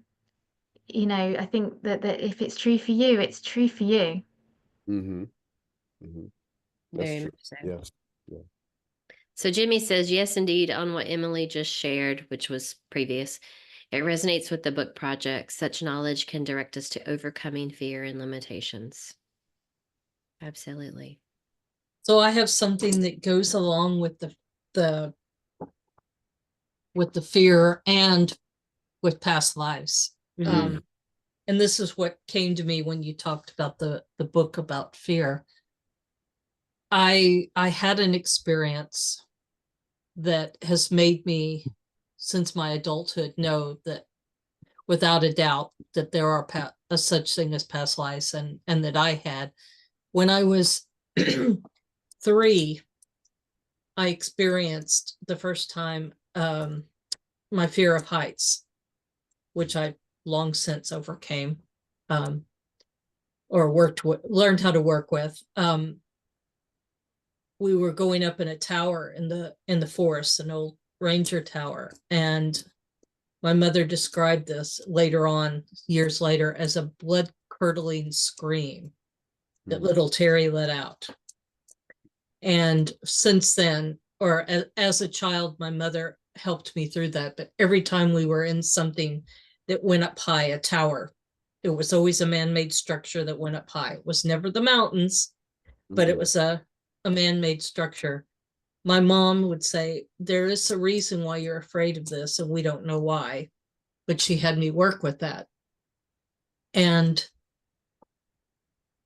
think that if it's true for you, it's true for you. That's Very true. much so. Yeah. So Jimmy says, yes, indeed, on what Emily just shared, which was previous. It resonates with the book project. Such knowledge can direct us to overcoming fear and limitations. Absolutely. So I have something that goes along with the fear and with past lives. and this is what came to me when you talked about the book about fear. I had an experience that has made me, since my adulthood, know that without a doubt that there are a such thing as past lives, and that I had. When I was 3, I experienced the first time my fear of heights, which I long since overcame, or learned how to work with. We were going up in a tower in the forest, an old ranger tower, and my mother described this later on, years later, as a blood-curdling scream that little Terry let out. And since then, or as a child, my mother helped me through that. But every time we were in something that went up high, a tower, it was always a man-made structure that went up high. It was never the mountains, but it was a man-made structure. My mom would say, there is a reason why you're afraid of this, and we don't know why. But she had me work with that. And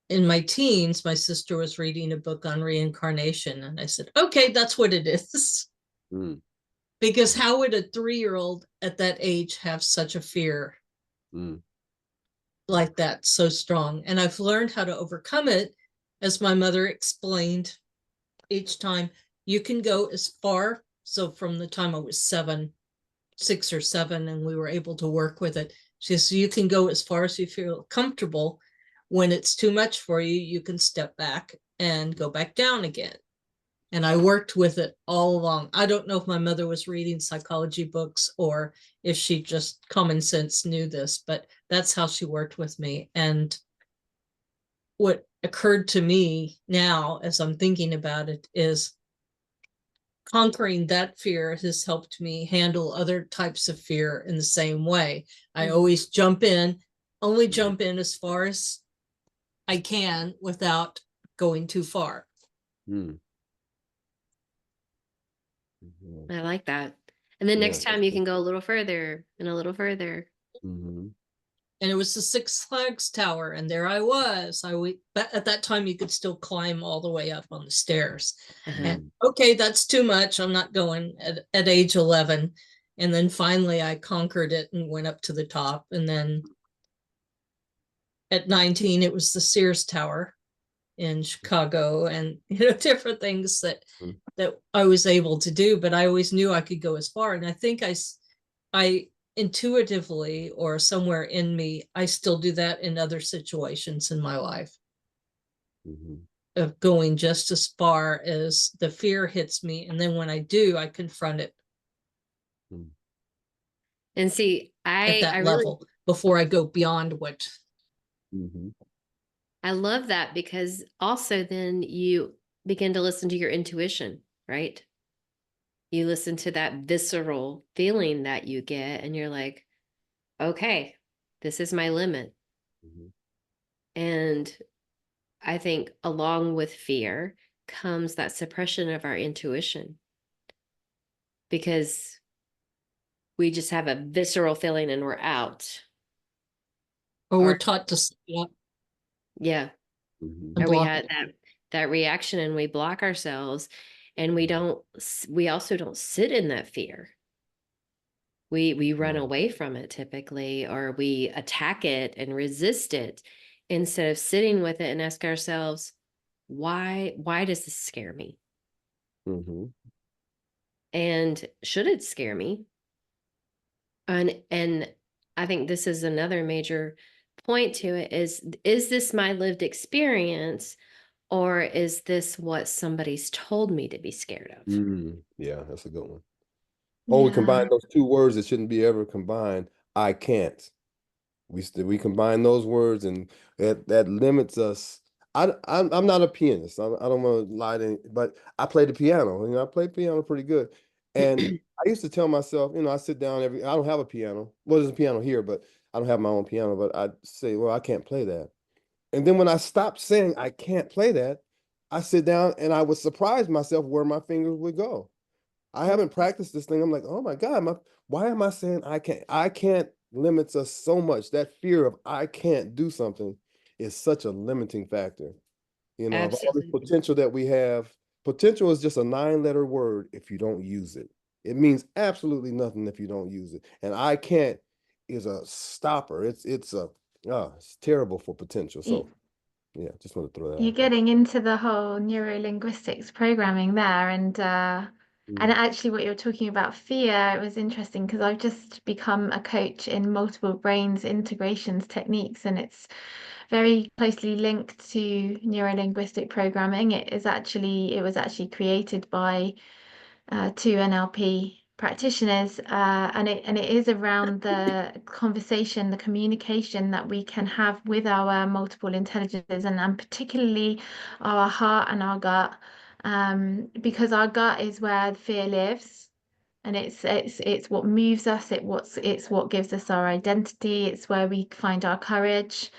in my teens, my sister was reading a book on reincarnation, and I said, okay, that's what it is. Because how would a 3-year-old at that age have such a fear like that, so strong? And I've learned how to overcome it, as my mother explained each time. You can go as far. So from the time I was 6 or 7, and we were able to work with it, she says, you can go as far as you feel comfortable. When it's too much for you, you can step back and go back down again. And I worked with it all along. I don't know if my mother was reading psychology books or if she just common sense knew this, but that's how she worked with me. And what occurred to me now, as I'm thinking about it, is conquering that fear has helped me handle other types of fear in the same way. I always only jump in as far as I can without going too far. I like that. And then next time you can go a little further and a little further. And it was the Six Flags Tower, and there I was. But at that time you could still climb all the way up on the stairs. And okay, that's too much. I'm not going at age 11. And then finally I conquered it and went up to the top. And then at 19, it was the Sears Tower in Chicago, and different things that I was able to do. But I always knew I could go as far. And I think I intuitively, or somewhere in me, I still do that in other situations in my life, of going just as far as the fear hits me. And then when I do, I confront it And see, at that level before I go beyond what. I love that, because also then you begin to listen to your intuition, right? You listen to that visceral feeling that you get, and you're like, okay, this is my limit. And I think along with fear comes that suppression of our intuition, because we just have a visceral feeling and we're out. Or we're taught to stop. Yeah. And Or we had that reaction and we block ourselves, and we also don't sit in that fear. We run away from it typically, or we attack it and resist it instead of sitting with it and ask ourselves, why does this scare me? And should it scare me? And I think this is another major point to it is this my lived experience, or is this what somebody's told me to be scared of? Yeah, that's a good one. We combine those two words that shouldn't be ever combined. I can't. We combine those words, and that limits us. I'm not a pianist. I don't want to lie to any, but I play the piano. I play piano pretty good. And I used to tell myself, I sit down I don't have a piano. Well, there's a piano here, but I don't have my own piano. But I say, well, I can't play that. And then when I stopped saying I can't play that, I sit down and I would surprise myself where my fingers would go. I haven't practiced this thing. I'm like, oh my God, why am I saying I can't? I can't limits us so much. That fear of I can't do something is such a limiting factor. You know, of all the Absolutely. potential that we have, potential is just a 9-letter word if you don't use it. It means absolutely nothing if you don't use it. And I can't is a stopper. It's terrible for potential. So yeah, just want to throw that You're out there. getting into the whole neurolinguistics programming there, and actually what you're talking about fear, it was interesting because I've just become a coach in multiple brains integrations techniques, and it's very closely linked to neurolinguistic programming. It was actually created by two NLP practitioners, and it is around the conversation, the communication that we can have with our multiple intelligences, and particularly our heart and our gut, because our gut is where fear lives. And it's what moves us. It's what gives us our identity. It's where we find our courage,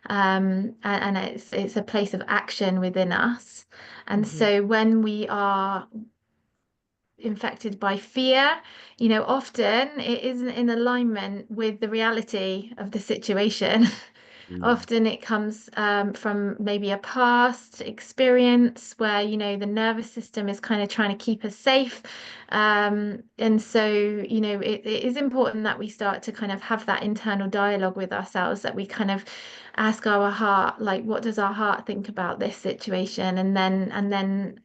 and it's a place of action within us. And so when we are infected by fear, often it isn't in alignment with the reality of the situation. Often it comes from maybe a past experience where, the nervous system is kind of trying to keep us safe. And so, it is important that we start to kind of have that internal dialogue with ourselves, that we kind of ask our heart, like, what does our heart think about this situation? And then,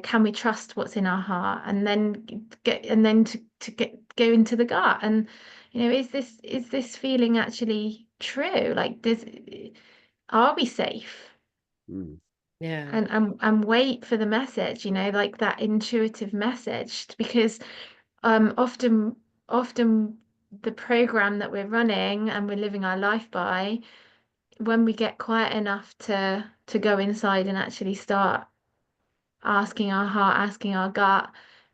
can we trust what's in our heart? And then go into the gut and, is this feeling actually true? Like, are we safe? Yeah. And wait for the message, like that intuitive message, because often the program that we're running and we're living our life by, when we get quiet enough to go inside and actually start asking our heart, asking our gut,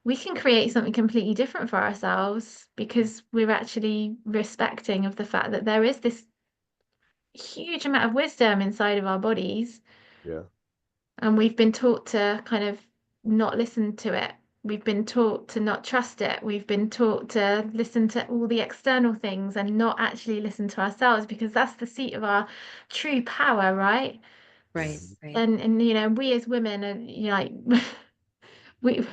we can create something completely different for ourselves, because we're actually respecting of the fact that there is this huge amount of wisdom inside of our bodies, Yeah. and we've been taught to kind of not listen to it. We've been taught to not trust it. We've been taught to listen to all the external things and not actually listen to ourselves, because that's the seat of our true power, right? Right. Right. And we as women are, like we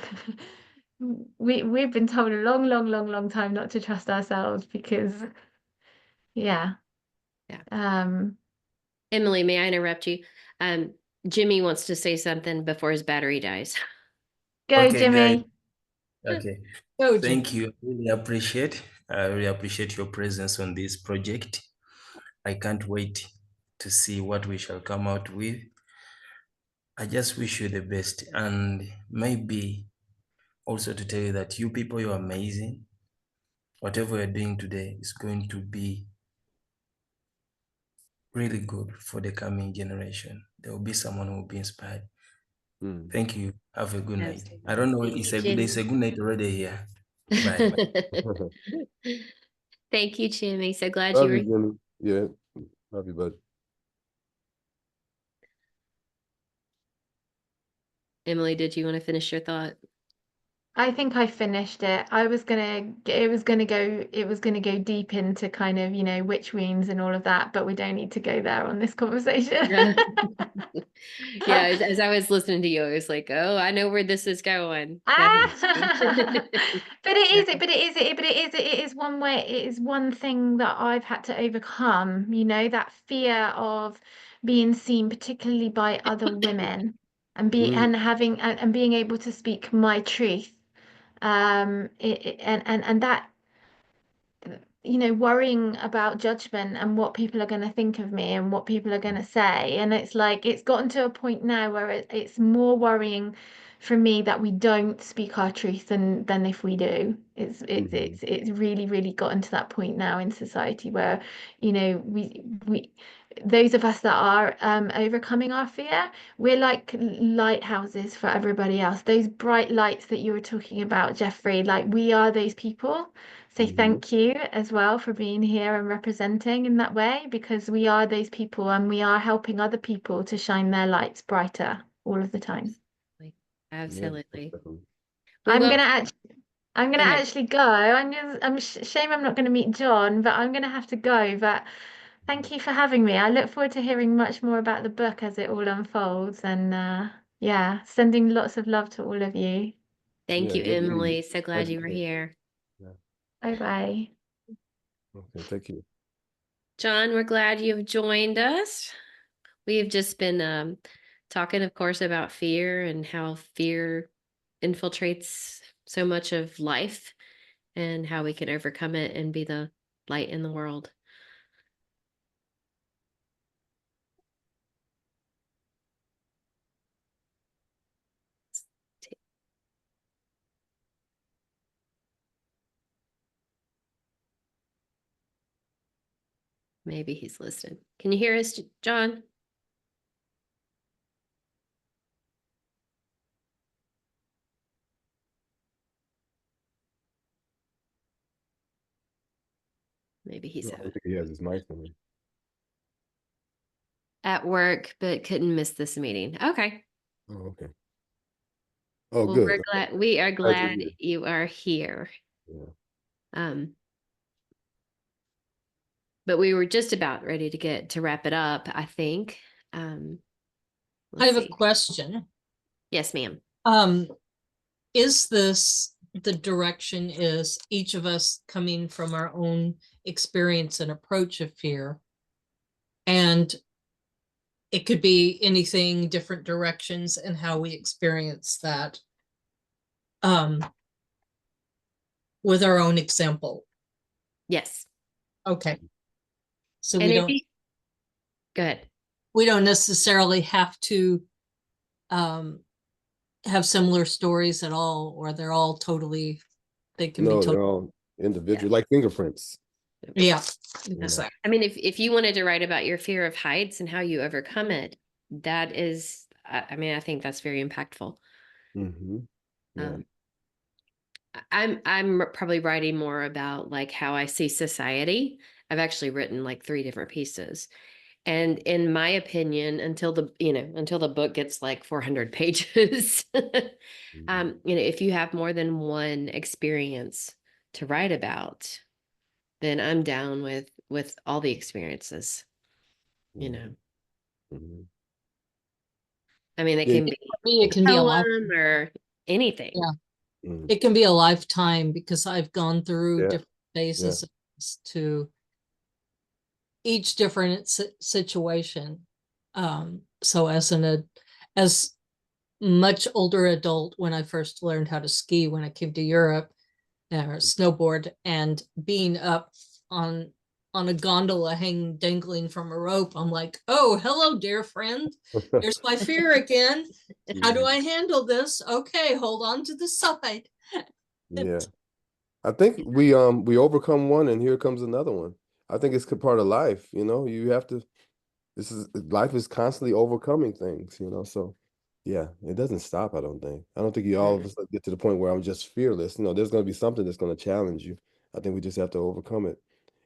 we've been told a long, long, long, long time not to trust ourselves, because yeah. Emily, may I interrupt you? Jimmy wants to say something before his battery dies. Go, Okay, guys. Jimmy. Okay. Oh, Thank you. I really appreciate your presence on this project. I can't wait to see what we shall come out with. I just wish you the best, and maybe also to tell you that you people, you're amazing. Whatever you're doing today is going to be really good for the coming generation. There will be someone who will be inspired. Thank you. Have a good night. Absolutely. I don't know, Thank you, there's a good night already here. Bye. Thank you, Jimmy. So glad you Love were you, Jimmy. Yeah. Love you, bud. Emily, did you want to finish your thought? I think I finished it. It was gonna go deep into kind of, witch wounds and all of that, but we don't need to go there on this conversation. Yeah. Yeah, as I was listening to you, I was like, oh, I know where this is going. Definitely. It is one way, it is one thing that I've had to overcome, that fear of being seen, particularly by other women, and being able to speak my truth. And that, worrying about judgment and what people are going to think of me and what people are going to say. And it's like, it's gotten to a point now where it's more worrying for me that we don't speak our truth than if we do. It's really, really gotten to that point now in society where, we those of us that are overcoming our fear, we're like lighthouses for everybody else. Those bright lights that you were talking about, Jeffrey, like, we are those people. Say thank you as well for being here and representing in that way, because we are those people, and we are helping other people to shine their lights brighter all of the time. Absolutely. Yeah, We I'm love gonna I'm gonna Okay. actually go. Shame I'm not gonna meet John, but I'm gonna have to go. But thank you for having me. I look forward to hearing much more about the book as it all unfolds. And yeah, sending lots of love to all of you. Thank Yeah, you, good meeting you. Emily. So glad Glad you were came. here. Yeah. Bye bye. Okay, thank you. John, we're glad you've joined us. We've just been talking, of course, about fear and how fear infiltrates so much of life and how we can overcome it and be the light in the world. Maybe he's listening. Can you hear us, John? Maybe he's No, I don't think he has his mic on. at work, but couldn't miss this meeting. Okay. Oh, okay. Oh, Well, good. we are Glad to glad hear. you are here. Yeah. But we were just about ready to get to wrap it up, I think. I Let's have a see. question. Yes, ma'am. Is this the direction is each of us coming from our own experience and approach of fear? And it could be anything, different directions and how we experience that with our own example. Yes. Okay. So And if you go ahead. we don't necessarily have to have similar stories at all, or they're all totally, they can be No, they're totally, all individual, like fingerprints. yeah. Yeah. I mean, if you wanted to write about your fear of heights and how you overcome it, that is, I mean, I think that's very impactful. Mm-hmm. Yeah. I'm probably writing more about like how I see society. I've actually written like 3 different pieces. And in my opinion, until the book gets like 400 pages, if you have more than one experience to write about, then I'm down with all the experiences, you Yeah. know. Mm-hmm. I mean, it Yeah. can be For me, it can be a life. poem or anything. Yeah. Mm-hmm. It can be a lifetime because I've gone through Yeah. different phases to each different situation. So as much older adult, when I first learned how to ski, when I came to Europe, or snowboard, and being up on a gondola hanging dangling from a rope, I'm like, oh, hello, dear friend. There's my fear again. How do I handle this? Okay, hold on to the side. Yeah. I think we overcome one and here comes another one. I think it's part of life, you have to, life is constantly overcoming things, so yeah, it doesn't stop. I don't think you all of us get to the point where I'm just fearless. No, there's going to be something that's going to challenge you. I think we just have to overcome it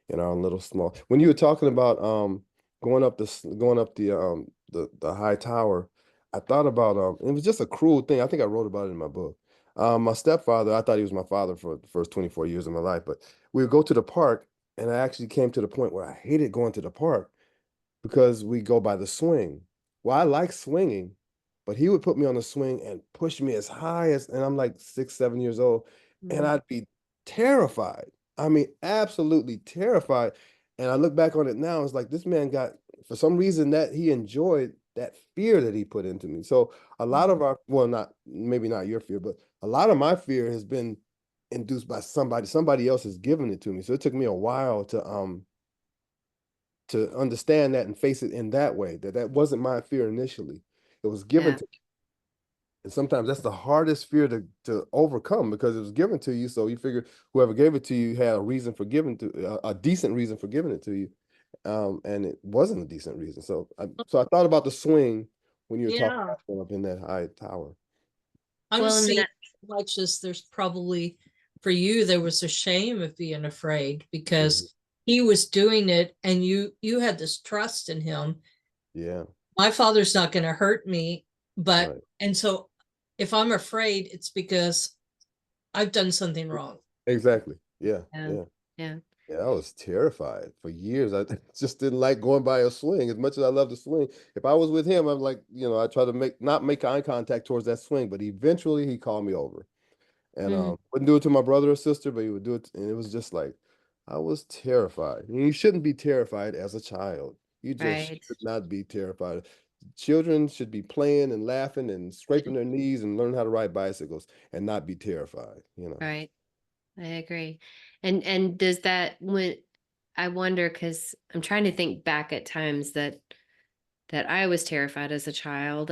in our own little small. When you were talking about going up the high tower, I thought about it was just a cruel thing. I think I wrote about it in my book. My stepfather, I thought he was my father for the first 24 years of my life, but we would go to the park, and I actually came to the point where I hated going to the park because we go by the swing. Well, I like swinging, but he would put me on the swing and push me as high as, and I'm like 6, 7 years old, and I'd be terrified. I mean, absolutely terrified. And I look back on it now, it's like this man got, for some reason, that he enjoyed that fear that he put into me. So a lot of our, well, maybe not your fear, but a lot of my fear has been induced by somebody else has given it to me. So it took me a while to understand that and face it in that way, that wasn't my fear initially. It was given Yeah. to me. And sometimes that's the hardest fear to overcome because it was given to you. So you figure whoever gave it to you had a reason for giving a decent reason for giving it to you. And it wasn't a decent reason. So I thought about the swing when you were talking Yeah. about going up in that high tower. I'm Well, and seeing that- much as there's probably for you, there was a shame of being afraid because he was doing it and you had this trust in him. Yeah. My father's not going to hurt me, but Right. and so if I'm afraid, it's because I've done something wrong. Exactly. Yeah. Yeah. Yeah. Yeah. Yeah, I was terrified for years. I just didn't like going by a swing as much as I love to swing. If I was with him, I'm like, I try to not make eye contact towards that swing, but eventually he called me over. And Mhm. wouldn't do it to my brother or sister, but he would do it, and it was just like I was terrified. And you shouldn't be terrified as a child. You just Right. should not be terrified. Children should be playing and laughing and scraping their knees and learn how to ride bicycles and not be terrified, Right. I agree. And does that when I wonder, because I'm trying to think back at times that I was terrified as a child.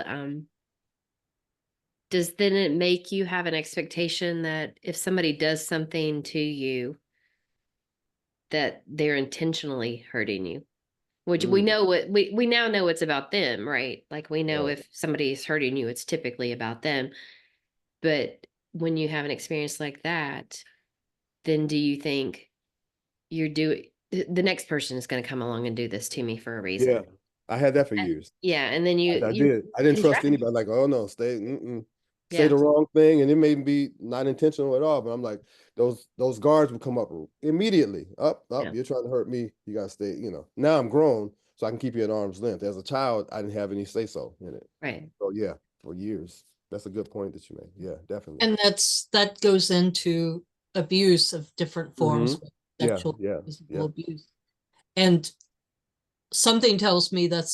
Does then it make you have an expectation that if somebody does something to you, that they're intentionally hurting you? Which we Mm, know we now know it's about them, right? Like we know right. if somebody is hurting you, it's typically about them. But when you have an experience like that, then do you think you're doing the next person is going to come along and do this to me for a reason? Yeah, I had that for And- years. yeah, and then you I you did. I didn't trust contract. anybody. Like, oh no, say Yeah, the wrong thing, and it may be not intentional at all. But I'm like, those guards would come up immediately. Up, yeah, you're trying to hurt me. You gotta stay. Now I'm grown, so I can keep you at arm's length. As a child, I didn't have any say so in it. right. So yeah, for years. That's a good point that you made. Yeah, definitely. And that goes into abuse of different forms, Yeah, sexual, yeah, physical yeah. abuse. And something tells me that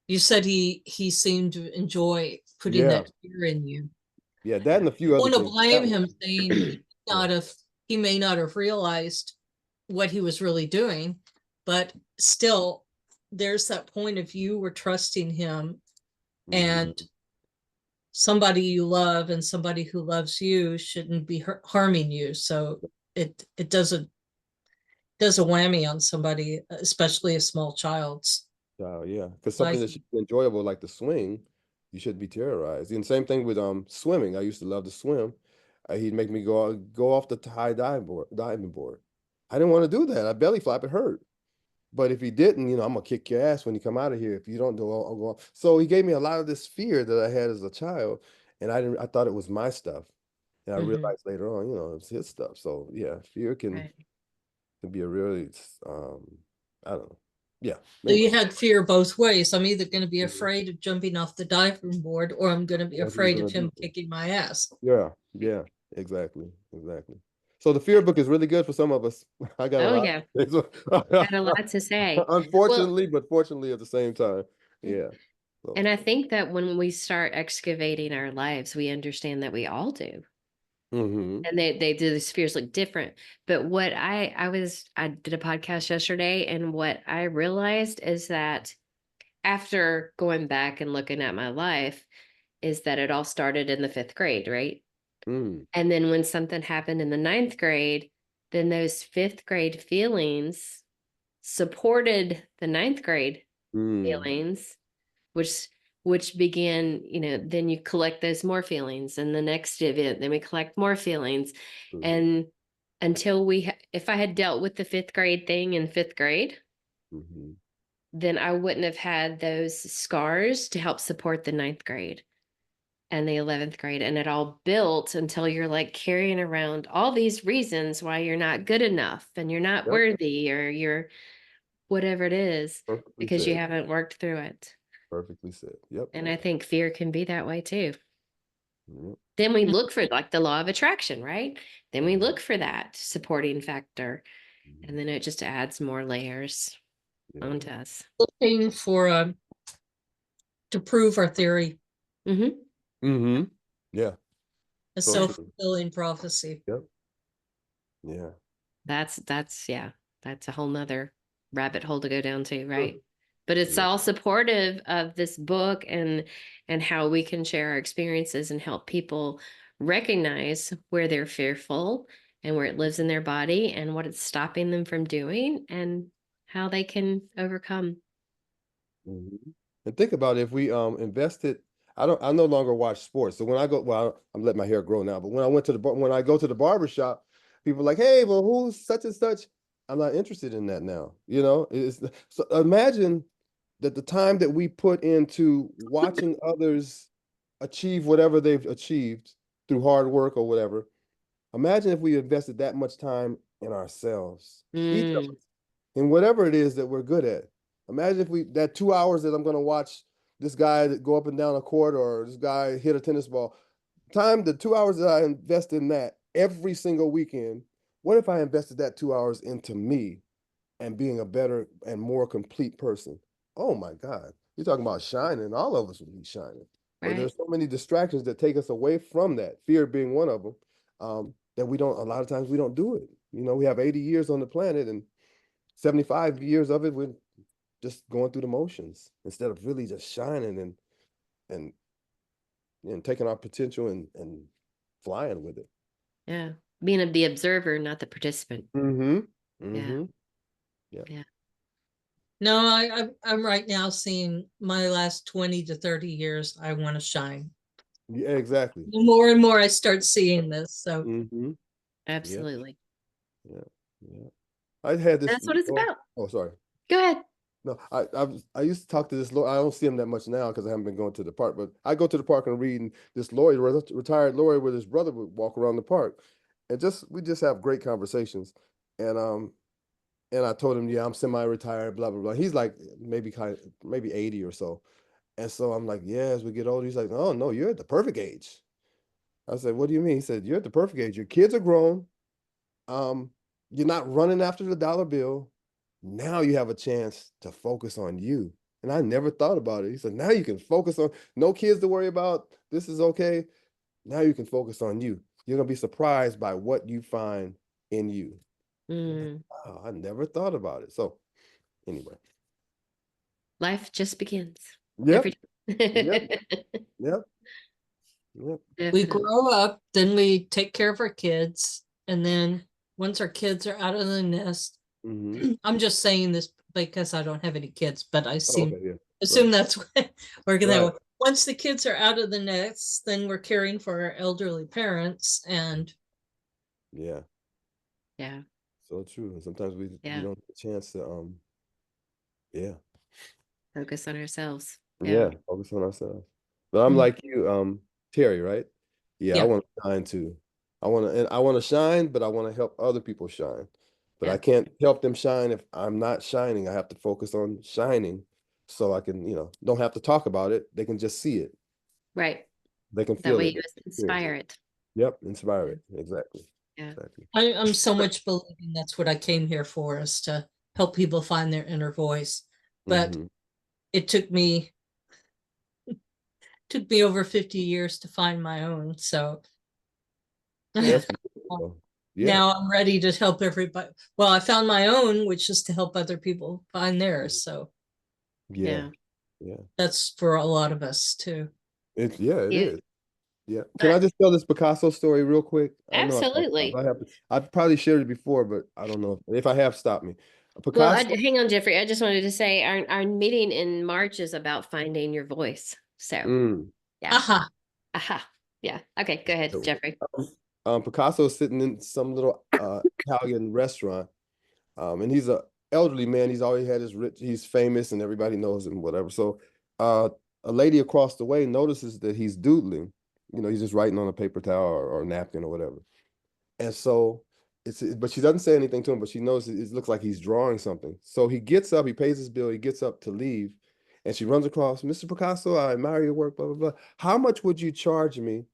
you said he seemed to enjoy putting Yeah, that fear in you. yeah. That and a I few other want to things. blame That him, one. saying Yeah. he may not have realized what he was really doing, but still there's that point of you were trusting him, Mhm. and somebody you love and somebody who loves you shouldn't be harming you. So it does a whammy on somebody, especially a small child's Yeah, because something life. that should be enjoyable like the swing, you shouldn't be terrorized. And same thing with swimming. I used to love to swim. He'd make me go off the high diving board. I didn't want to do that. I belly flop, it hurt. But if he didn't, I'm gonna kick your ass when you come out of here. If you don't do, I'll go. So he gave me a lot of this fear that I had as a child, and I thought it was my stuff, and I Mhm. realized later on, it's his stuff. So yeah, fear can Right. be a really, I don't know. Yeah. So you Anyway. had fear both ways. I'm either going to be Mhm. afraid of jumping off the diving board, or I'm going to be That's what he's afraid of gonna him do. kicking my ass. Yeah, yeah, exactly, exactly. So the fear book is really good for some of us. I got a Oh lot yeah, of got a lot to say. Well, unfortunately, but fortunately at the same time. Yeah. So and I think that when we start excavating our lives, we understand that we all do. hmm And they do the spheres look different. But what I did a podcast yesterday, and what I realized is that after going back and looking at my life, is that it all started in the 5th grade, right? mm, And then when something happened in the 9th grade, then those 5th grade feelings supported the 9th grade mm, feelings, which began, then you collect those more feelings, and the next event, then we collect more feelings. mm, And until if I had dealt with the 5th grade thing in 5th grade, hmm then I wouldn't have had those scars to help support the 9th grade and the 11th grade. And it all built until you're like carrying around all these reasons why you're not good enough and you're not Yep, worthy, or you're whatever it is, perfectly because you said. haven't worked through it. Perfectly said. Yep. And I think fear can be that way too. Yep. Then we look for like the law of attraction, right? Then we Mhm, look for that supporting factor, mhm, and then it just adds more layers Yeah. onto us. Looking for to prove our theory, Hmm. hmm Yeah. a So true. self-fulfilling prophecy. Yep. Yeah. That's yeah, that's a whole nother rabbit hole to go down to, Sure. right? But it's Yeah. all supportive of this book, and how we can share our experiences and help people recognize where they're fearful and where it lives in their body and what it's stopping them from doing, and how they can overcome. Mhm. And think about if we invested. I no longer watch sports. So when I go, well, I'm letting my hair grow now, but when I go to the barber shop, people are like, hey, well, who's such and such? I'm not interested in that now. So imagine that the time that we put into watching others achieve whatever they've achieved through hard work or whatever. Imagine if we invested that much time in ourselves, each of Mm, us, in whatever it is that we're good at. Imagine if we, that 2 hours that I'm going to watch this guy that go up and down a court or this guy hit a tennis ball, the 2 hours that I invest in that every single weekend, what if I invested that 2 hours into me and being a better and more complete person? Oh my God. You're talking about shining. All of us would be shining. But right. there's so many distractions that take us away from that, fear being one of them, that we don't, a lot of times we don't do it. You know, we have 80 years on the planet and 75 years of it, we're just going through the motions instead of really just shining and and taking our potential and flying with it. Yeah. Being the observer, not the participant. Mm-hmm. Yeah. Mm-hmm. Yeah. No, I'm right now seeing my last 20 to 30 years, I want to shine. Yeah, exactly. The more and more I start seeing this. So Mm-hmm. Yeah. Absolutely. Yeah. Yeah. I had this. That's what it's about. Oh, sorry. Go ahead. No, I used to talk to this lawyer. I don't see him that much now because I haven't been going to the park. But I go to the park and read, and this lawyer, retired lawyer, with his brother would walk around the park, and we just have great conversations. And I told him, yeah, I'm semi-retired, blah blah blah. He's like maybe 80 or so, and so I'm like, yeah, as we get older, he's like, oh no, you're at the perfect age. I said, what do you mean? He said, you're at the perfect age. Your kids are grown. Um, you're not running after the dollar bill. Now you have a chance to focus on you. And I never thought about it. He said, now you can focus on no kids to worry about. This is okay. Now you can focus on you. You're gonna be surprised by what you find in you. Mm. Wow, I never thought about it. So anyway. Life just begins. Yep. Every Yep. Yep. Yep. we Definitely. grow up, then we take care of our kids. And then once our kids are out of the nest, Mm-hmm. I'm just saying this because I don't have any kids, but I Oh, okay, yeah. assume Right. that's what we're gonna. Right. Once the kids are out of the nest, then we're caring for our elderly parents, and Yeah. Yeah. So true. And sometimes we Yeah. don't get a chance to yeah. Focus on ourselves. Yeah, focus on ourselves. But I'm Mhm. like you, Terry, right? Yeah, I yeah, want to shine too. I want to shine, but I want to help other people shine. But Yeah. I can't help them shine if I'm not shining. I have to focus on shining so I can, don't have to talk about it. They can just see it. Right. They can That feel way it. you They can experience inspire it. it. Yep, inspire it. Exactly. Yeah. Exactly. I'm so much believing that's what I came here for, is to help people find their inner voice. But Mhm. it took me over 50 years to find my own. So Yeah. That's beautiful. Yeah. now I'm ready to help everybody. Well, I found my own, which is to help other people find theirs. So Yeah. Yeah. that's for a lot of us too. It Yeah. is. Yeah. Can I But just tell this Picasso story real quick? I know absolutely. I've probably shared it before, but I don't know if I have. Stop me. Well, Picasso. hang on, Jeffrey. I just wanted to say our meeting in March is about finding your voice. So Mm. yeah. Aha. Aha. Yeah. Okay. Go ahead, Jeffrey. Picasso is sitting in some little Italian restaurant, and he's a elderly man. He's always had his rich. He's famous, and everybody knows him. Whatever. So, a lady across the way notices that he's doodling. He's just writing on a paper towel or napkin or whatever. And so but she doesn't say anything to him, but she knows it looks like he's drawing something. So he gets up, he pays his bill, he gets up to leave, and she runs across, Mr. Picasso, I admire your work, blah, blah, blah. How much would you charge me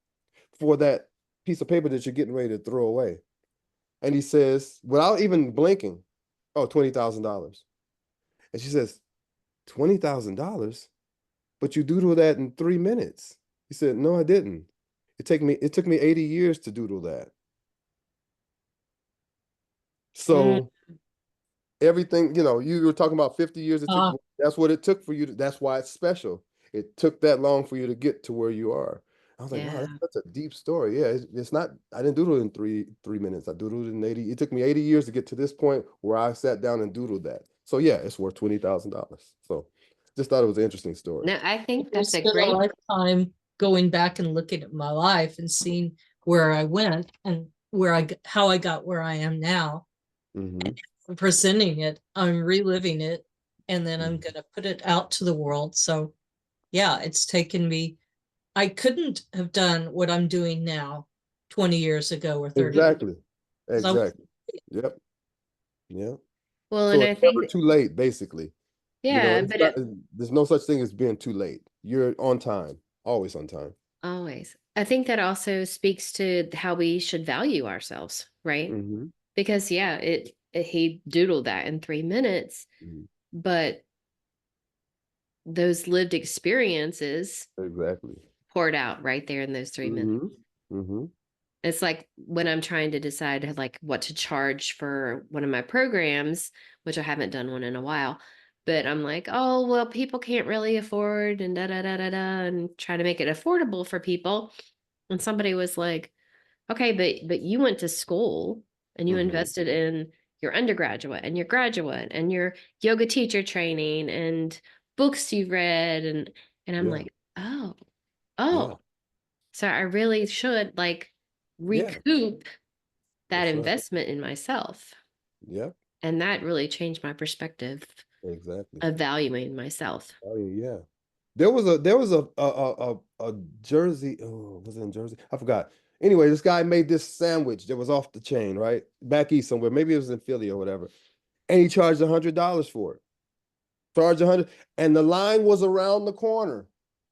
for that piece of paper that you're getting ready to throw away? And he says, without even blinking, oh, $20,000. And she says, $20,000? But you doodle that in 3 minutes. He said, no, I didn't. It took me 80 years to doodle that. Mm, So everything, you were talking about 50 years it took, Uh, that's what it took for you that's why it's special. It took that long for you to get to where you are. I was like, wow, yeah. that's a deep story. Yeah, it's not, I didn't doodle it in three minutes. I doodled it in 80. It took me 80 years to get to this point where I sat down and doodled that. So yeah, it's worth $20,000. So just thought it was an interesting story. No, I think I that's a spent a great. lifetime going back and looking at my life and seeing where I went and how I got where I am now. Mm-hmm. I'm presenting it, I'm reliving it, and then I'm Mhm. going to put it out to the world. So yeah, it's taken me, I couldn't have done what I'm doing now 20 years ago or 30. Exactly. So- Exactly. Yep. Yeah. Well, So and I it's never think, too late, basically. You know, yeah, it's but not, there's no such thing as being too late. You're on time, always on time. always. I think that also speaks to how we should value ourselves, right? Mm-hmm. Because yeah, he doodled that in 3 minutes, Mm-hmm. but those lived experiences Exactly. poured out right there in those 3 minutes. Mm-hmm. Mm-hmm. It's like when I'm trying to decide like what to charge for one of my programs, which I haven't done one in a while, but I'm like, oh, well, people can't really afford and da da da da da, and try to make it affordable for people. And somebody was like, okay, but you went to school and you Mm-hmm. invested in your undergraduate and your graduate and your yoga teacher training and books you've read, and I'm Yeah. like, oh, Yeah. so I really should like Yeah. recoup that That's right. investment in myself. Yeah. And that really changed my perspective Exactly. of valuing myself. Oh yeah. There was a Jersey. Oh, was it in Jersey? I forgot. Anyway, this guy made this sandwich that was off the chain, right? Back east somewhere. Maybe it was in Philly or whatever. And he charged $100 for it. Charged 100, and the line was around the corner.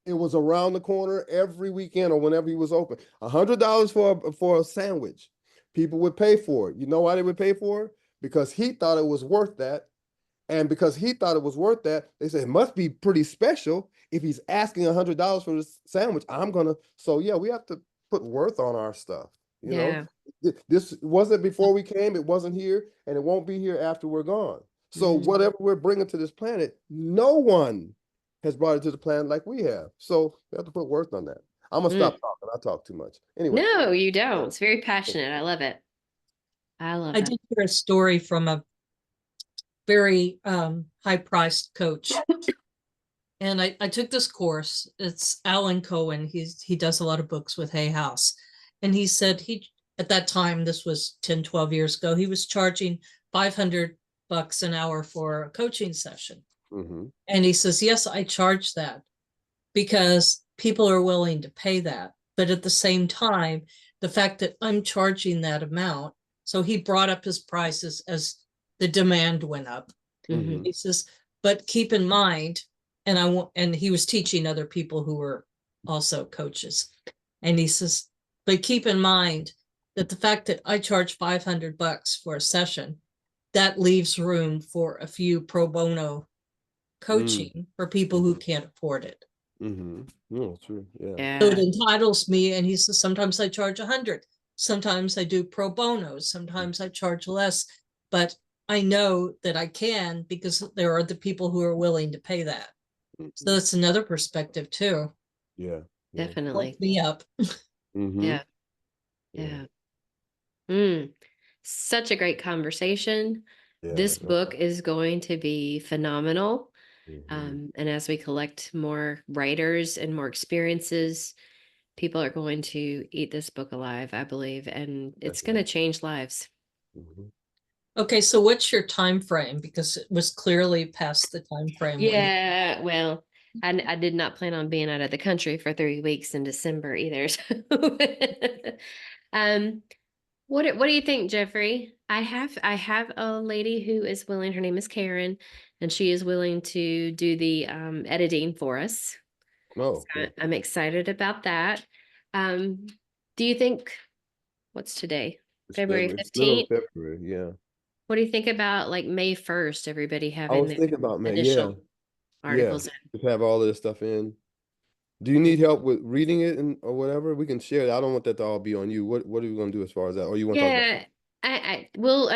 It was around the corner every weekend or whenever he was open. $100 for a sandwich. People would pay for it. You know why they would pay for it? Because he thought it was worth that. And because he thought it was worth that, they said it must be pretty special if he's asking $100 for this sandwich. So yeah, we have to put worth on our stuff. You know, Yeah. this wasn't before we came, it wasn't here, and it won't be here after we're gone. So Mhm. whatever we're bringing to this planet, no one has brought it to the planet like we have. So we have to put worth on that. I'm gonna stop talking. I talk too much. Anyway. No, you don't. It's very passionate. I love it. I love I it. did hear a story from a very high-priced coach. And I took this course. It's Alan Cohen. He does a lot of books with Hay House. And he said at that time, this was 10, 12 years ago, he was charging $500 an hour for a coaching session. Mm-hmm. And he says, yes, I charge that because people are willing to pay that. But at the same time, the fact that I'm charging that amount, so he brought up his prices as the demand went up. Mhm. He says, but keep in mind, and he was teaching other people who were also coaches. And he says, but keep in mind that the fact that I charge $500 for a session, that leaves room for a few pro bono coaching for people who can't afford it. Mm-hmm. No, true. Yeah. So it Yeah. entitles me. And he says, sometimes I charge 100, sometimes I do pro bonos, sometimes I charge less, but I know that I can because there are the people who are willing to pay that. So that's another perspective too. Yeah. Yeah. Definitely. Woke me up. Mm-hmm. Yeah. Yeah. Yeah. Mm. Such a great conversation. Yeah. This book is going to be phenomenal. Mhm. And as we collect more writers and more experiences, people are going to eat this book alive, I believe, and it's going to change lives. Mhm. Okay, so what's your time frame? Because it was clearly past the time frame. Yeah, well, I did not plan on being out of the country for 3 weeks in December either. So. um, what do you think, Jeffrey? I have a lady who is willing. Her name is Karen, and she is willing to do the editing for us. Oh, So I'm excited about that. Um, do you think what's today? February It's middle of 15th? February. Yeah. What do you think about like May 1st, everybody I having was their thinking about May. Yeah. initial Yeah. articles in? Just have all of this stuff in. Do you need help with reading it or whatever? We can share it. I don't want that to all be on you. What are we gonna do as far as that? Or you want to talk about? Yeah, I will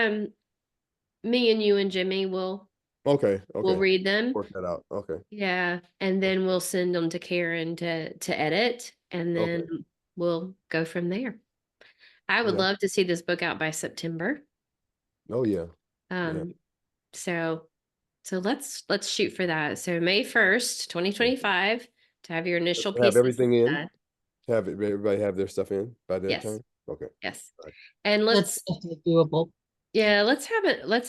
me and you and Jimmy will Okay. we'll Okay. read them. Work that out. Okay. Yeah, and then we'll send them to Karen to edit, and then Okay. we'll go from there. I would Yeah. love to see this book out by September. Oh yeah. Yeah. Um, so let's shoot for that. So May 1st, 2025, to have your initial Have pieces everything in. done. Everybody have their stuff in by that Yes, time. Okay. yes. Right. And That's definitely doable. yeah, let's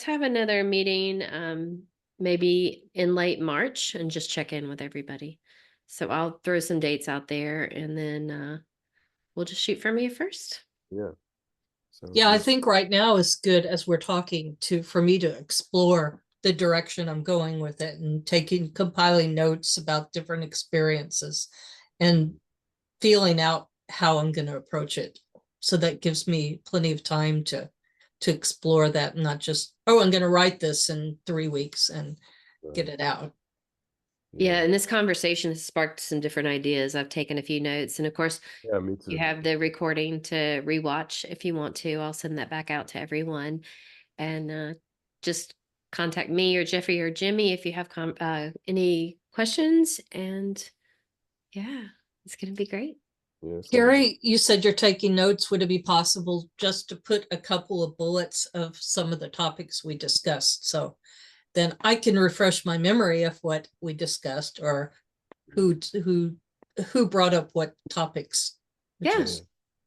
have another meeting maybe in late March and just check in with everybody. So I'll throw some dates out there, and then we'll just shoot for May 1st. Yeah. So Yeah, I think right now is good as we're talking for me to explore the direction I'm going with it and compiling notes about different experiences and feeling out how I'm going to approach it. So that gives me plenty of time to explore that, and not just, oh, I'm going to write this in 3 weeks and get it out. Yeah, and this conversation has sparked some different ideas. I've taken a few notes, and of course, Yeah, me too. you have the recording to rewatch if you want to. I'll send that back out to everyone, and just contact me or Jeffrey or Jimmy if you have any questions. And yeah, it's going to be great. Yeah, so Carrie, you said you're taking notes. Would it be possible just to put a couple of bullets of some of the topics we discussed? So then I can refresh my memory of what we discussed, or who brought up what topics. which Yeah. is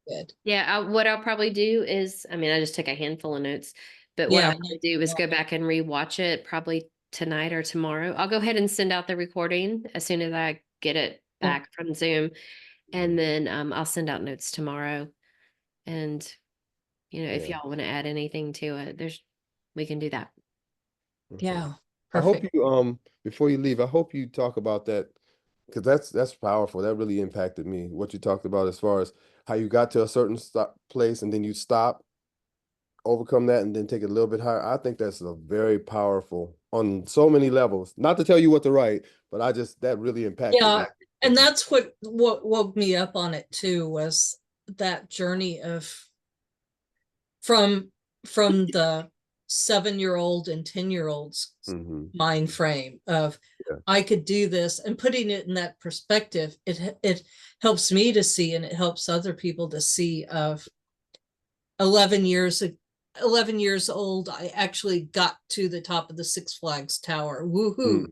good. Yeah, what I'll probably do is, I mean, I just took a handful of notes, but what Yeah, I'll probably do is go back and rewatch it probably tonight or tomorrow. I'll go ahead and send out the recording as soon as I get it back from Zoom, and then I'll send out notes tomorrow. And if Yeah. y'all want to add anything to it, we can do that. Okay. Yeah, I hope perfect. you before you leave, I hope you talk about that, because that's powerful. That really impacted me. What you talked about as far as how you got to a certain place and then you stop, overcome that, and then take it a little bit higher. I think that's a very powerful on so many levels. Not to tell you what to write, but that really impacted me. Yeah, and that's what woke me up on it too, was that journey of from the 7-year-old and 10-year-olds mind frame of I could do this, and putting it in that perspective, it helps me to see, and it helps other people to see, of 11 years old, I actually got to the top of the Six Flags Tower. Woohoo.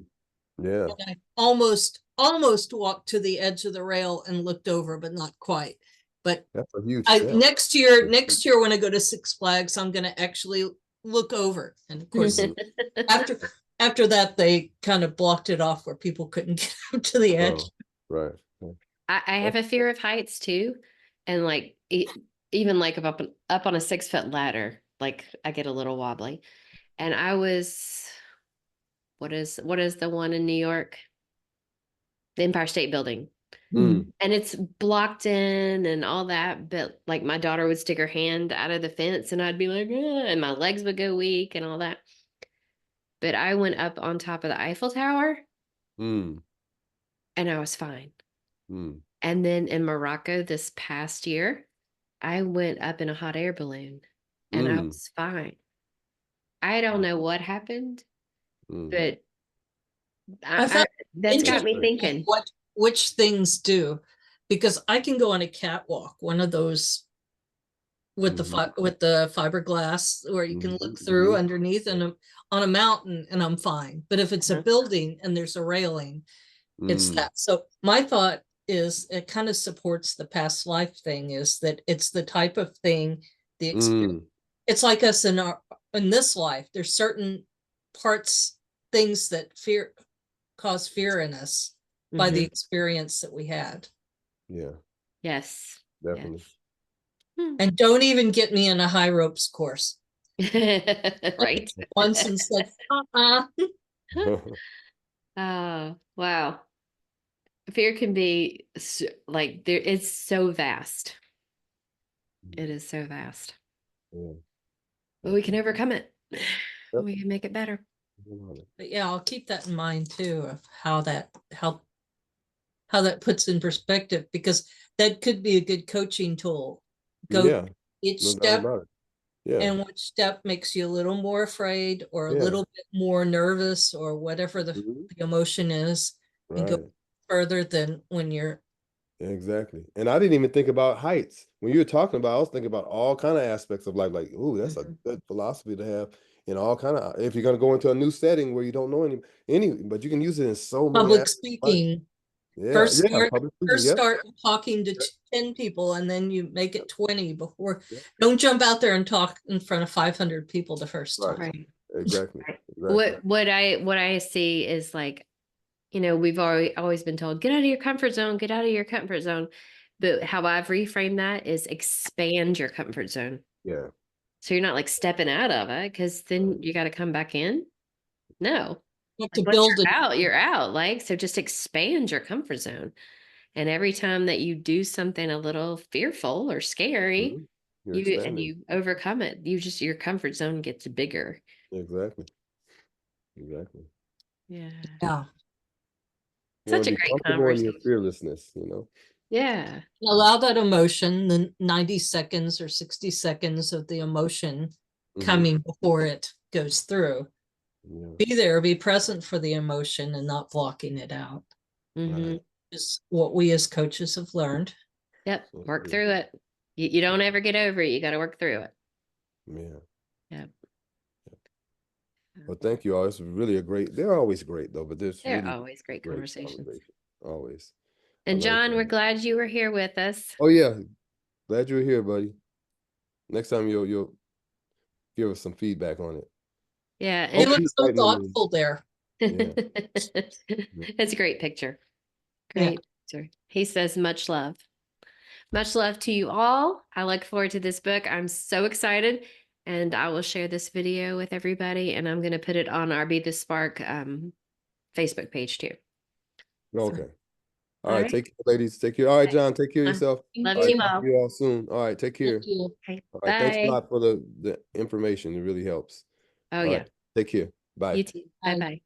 Yeah. And I almost walked to the edge of the rail and looked over, but not quite. But That's a huge step. next year when I go to Six Flags, I'm going to actually look over. And of course, after that, they kind of blocked it off where people couldn't get up to the edge. Right. I have a fear of heights too, and like even like up on a 6-foot ladder, like I get a little wobbly. And I was, what is the one in New York? The Empire State Building. And it's blocked in and all that, but like my daughter would stick her hand out of the fence and I'd be like, and my legs would go weak and all that. But I went up on top of the Eiffel Tower and I was fine. And then in Morocco this past year, I went up in a hot air balloon and I was fine. I don't know what happened, but that's got me thinking. Which things do, because I can go on a catwalk, one of those with the fiberglass where you can look through underneath, and on a mountain, and I'm fine. But if it's a building and there's a railing, it's that. So my thought is, it kind of supports the past life thing, is that it's the type of thing, the experience. It's like us in this life. There's certain parts, things that cause fear in us by the experience that we had. Yeah. Yes. Definitely. Yes. And don't even get me in a high ropes course. Right. Once and said, Oh, wow. Fear can be like there. It's so vast. It is so vast. But we can overcome it. We can make it better. But yeah, I'll keep that in mind too, of how that puts in perspective, because that could be a good coaching tool. Go each step, and which step makes you a little more afraid or a little bit more nervous or whatever the emotion is, and go further than when you're. Exactly. And I didn't even think about heights. When you were talking about, I was thinking about all kind of aspects of life, like, ooh, that's a good philosophy to have in all kind of, if you're going to go into a new setting where you don't know any, but you can use it in so many Public speaking. First start talking to 10 people, and then you make it 20 before. Don't jump out there and talk in front of 500 people the first time. Right. Exactly. What I see is, like, you know, we've always been told, get out of your comfort zone, get out of your comfort zone. But how I've reframed that is expand your comfort zone. Yeah. So you're not like stepping out of it, because then you got to come back in. No. You have Like, to once build you're it. out, you're out. Like, so just expand your comfort zone. And every time that you do something a little fearful or scary, Mhm. You're and expanding. you overcome it, your comfort zone gets bigger. Exactly. Exactly. Yeah. Yeah. You want Such to a be great comfortable in your conversation. fearlessness, you know? Yeah. Allow that emotion, the 90 seconds or 60 seconds of the emotion Mhm. coming before it goes through. Yeah. Be there, be present for the emotion and not blocking it out. Mhm. Right. Is what we as coaches have learned. Yep. Work Mhm. through it. You don't ever get over it. You got to work through it. Yeah. Yep. Well, thank you all. It's really a great, they're always great though, but there's They're really always great great conversations. conversation. Always. And I love John, it. we're glad you were here with us. Oh yeah. Glad you're here, buddy. Next time you'll give us some feedback on it. Yeah. He And Hopefully looks so right in the room. thoughtful there. Yeah. It's a great picture. Yeah. Great picture. He says, much love. Much love to you all. I look forward to this book. I'm so excited. And I will share this video with everybody. And I'm going to put it on our Be the Spark Facebook page too. Okay. All All right. right. Take care, ladies. Take care. All right, John. Take care of Uh, yourself. Love All right. you Talk all. to you all soon. All right. Take care. Thank you. Okay. All right. Thanks a Bye. lot for the information. It really helps. Oh, All yeah. right. Take care. Bye. You too. Bye Bye. bye.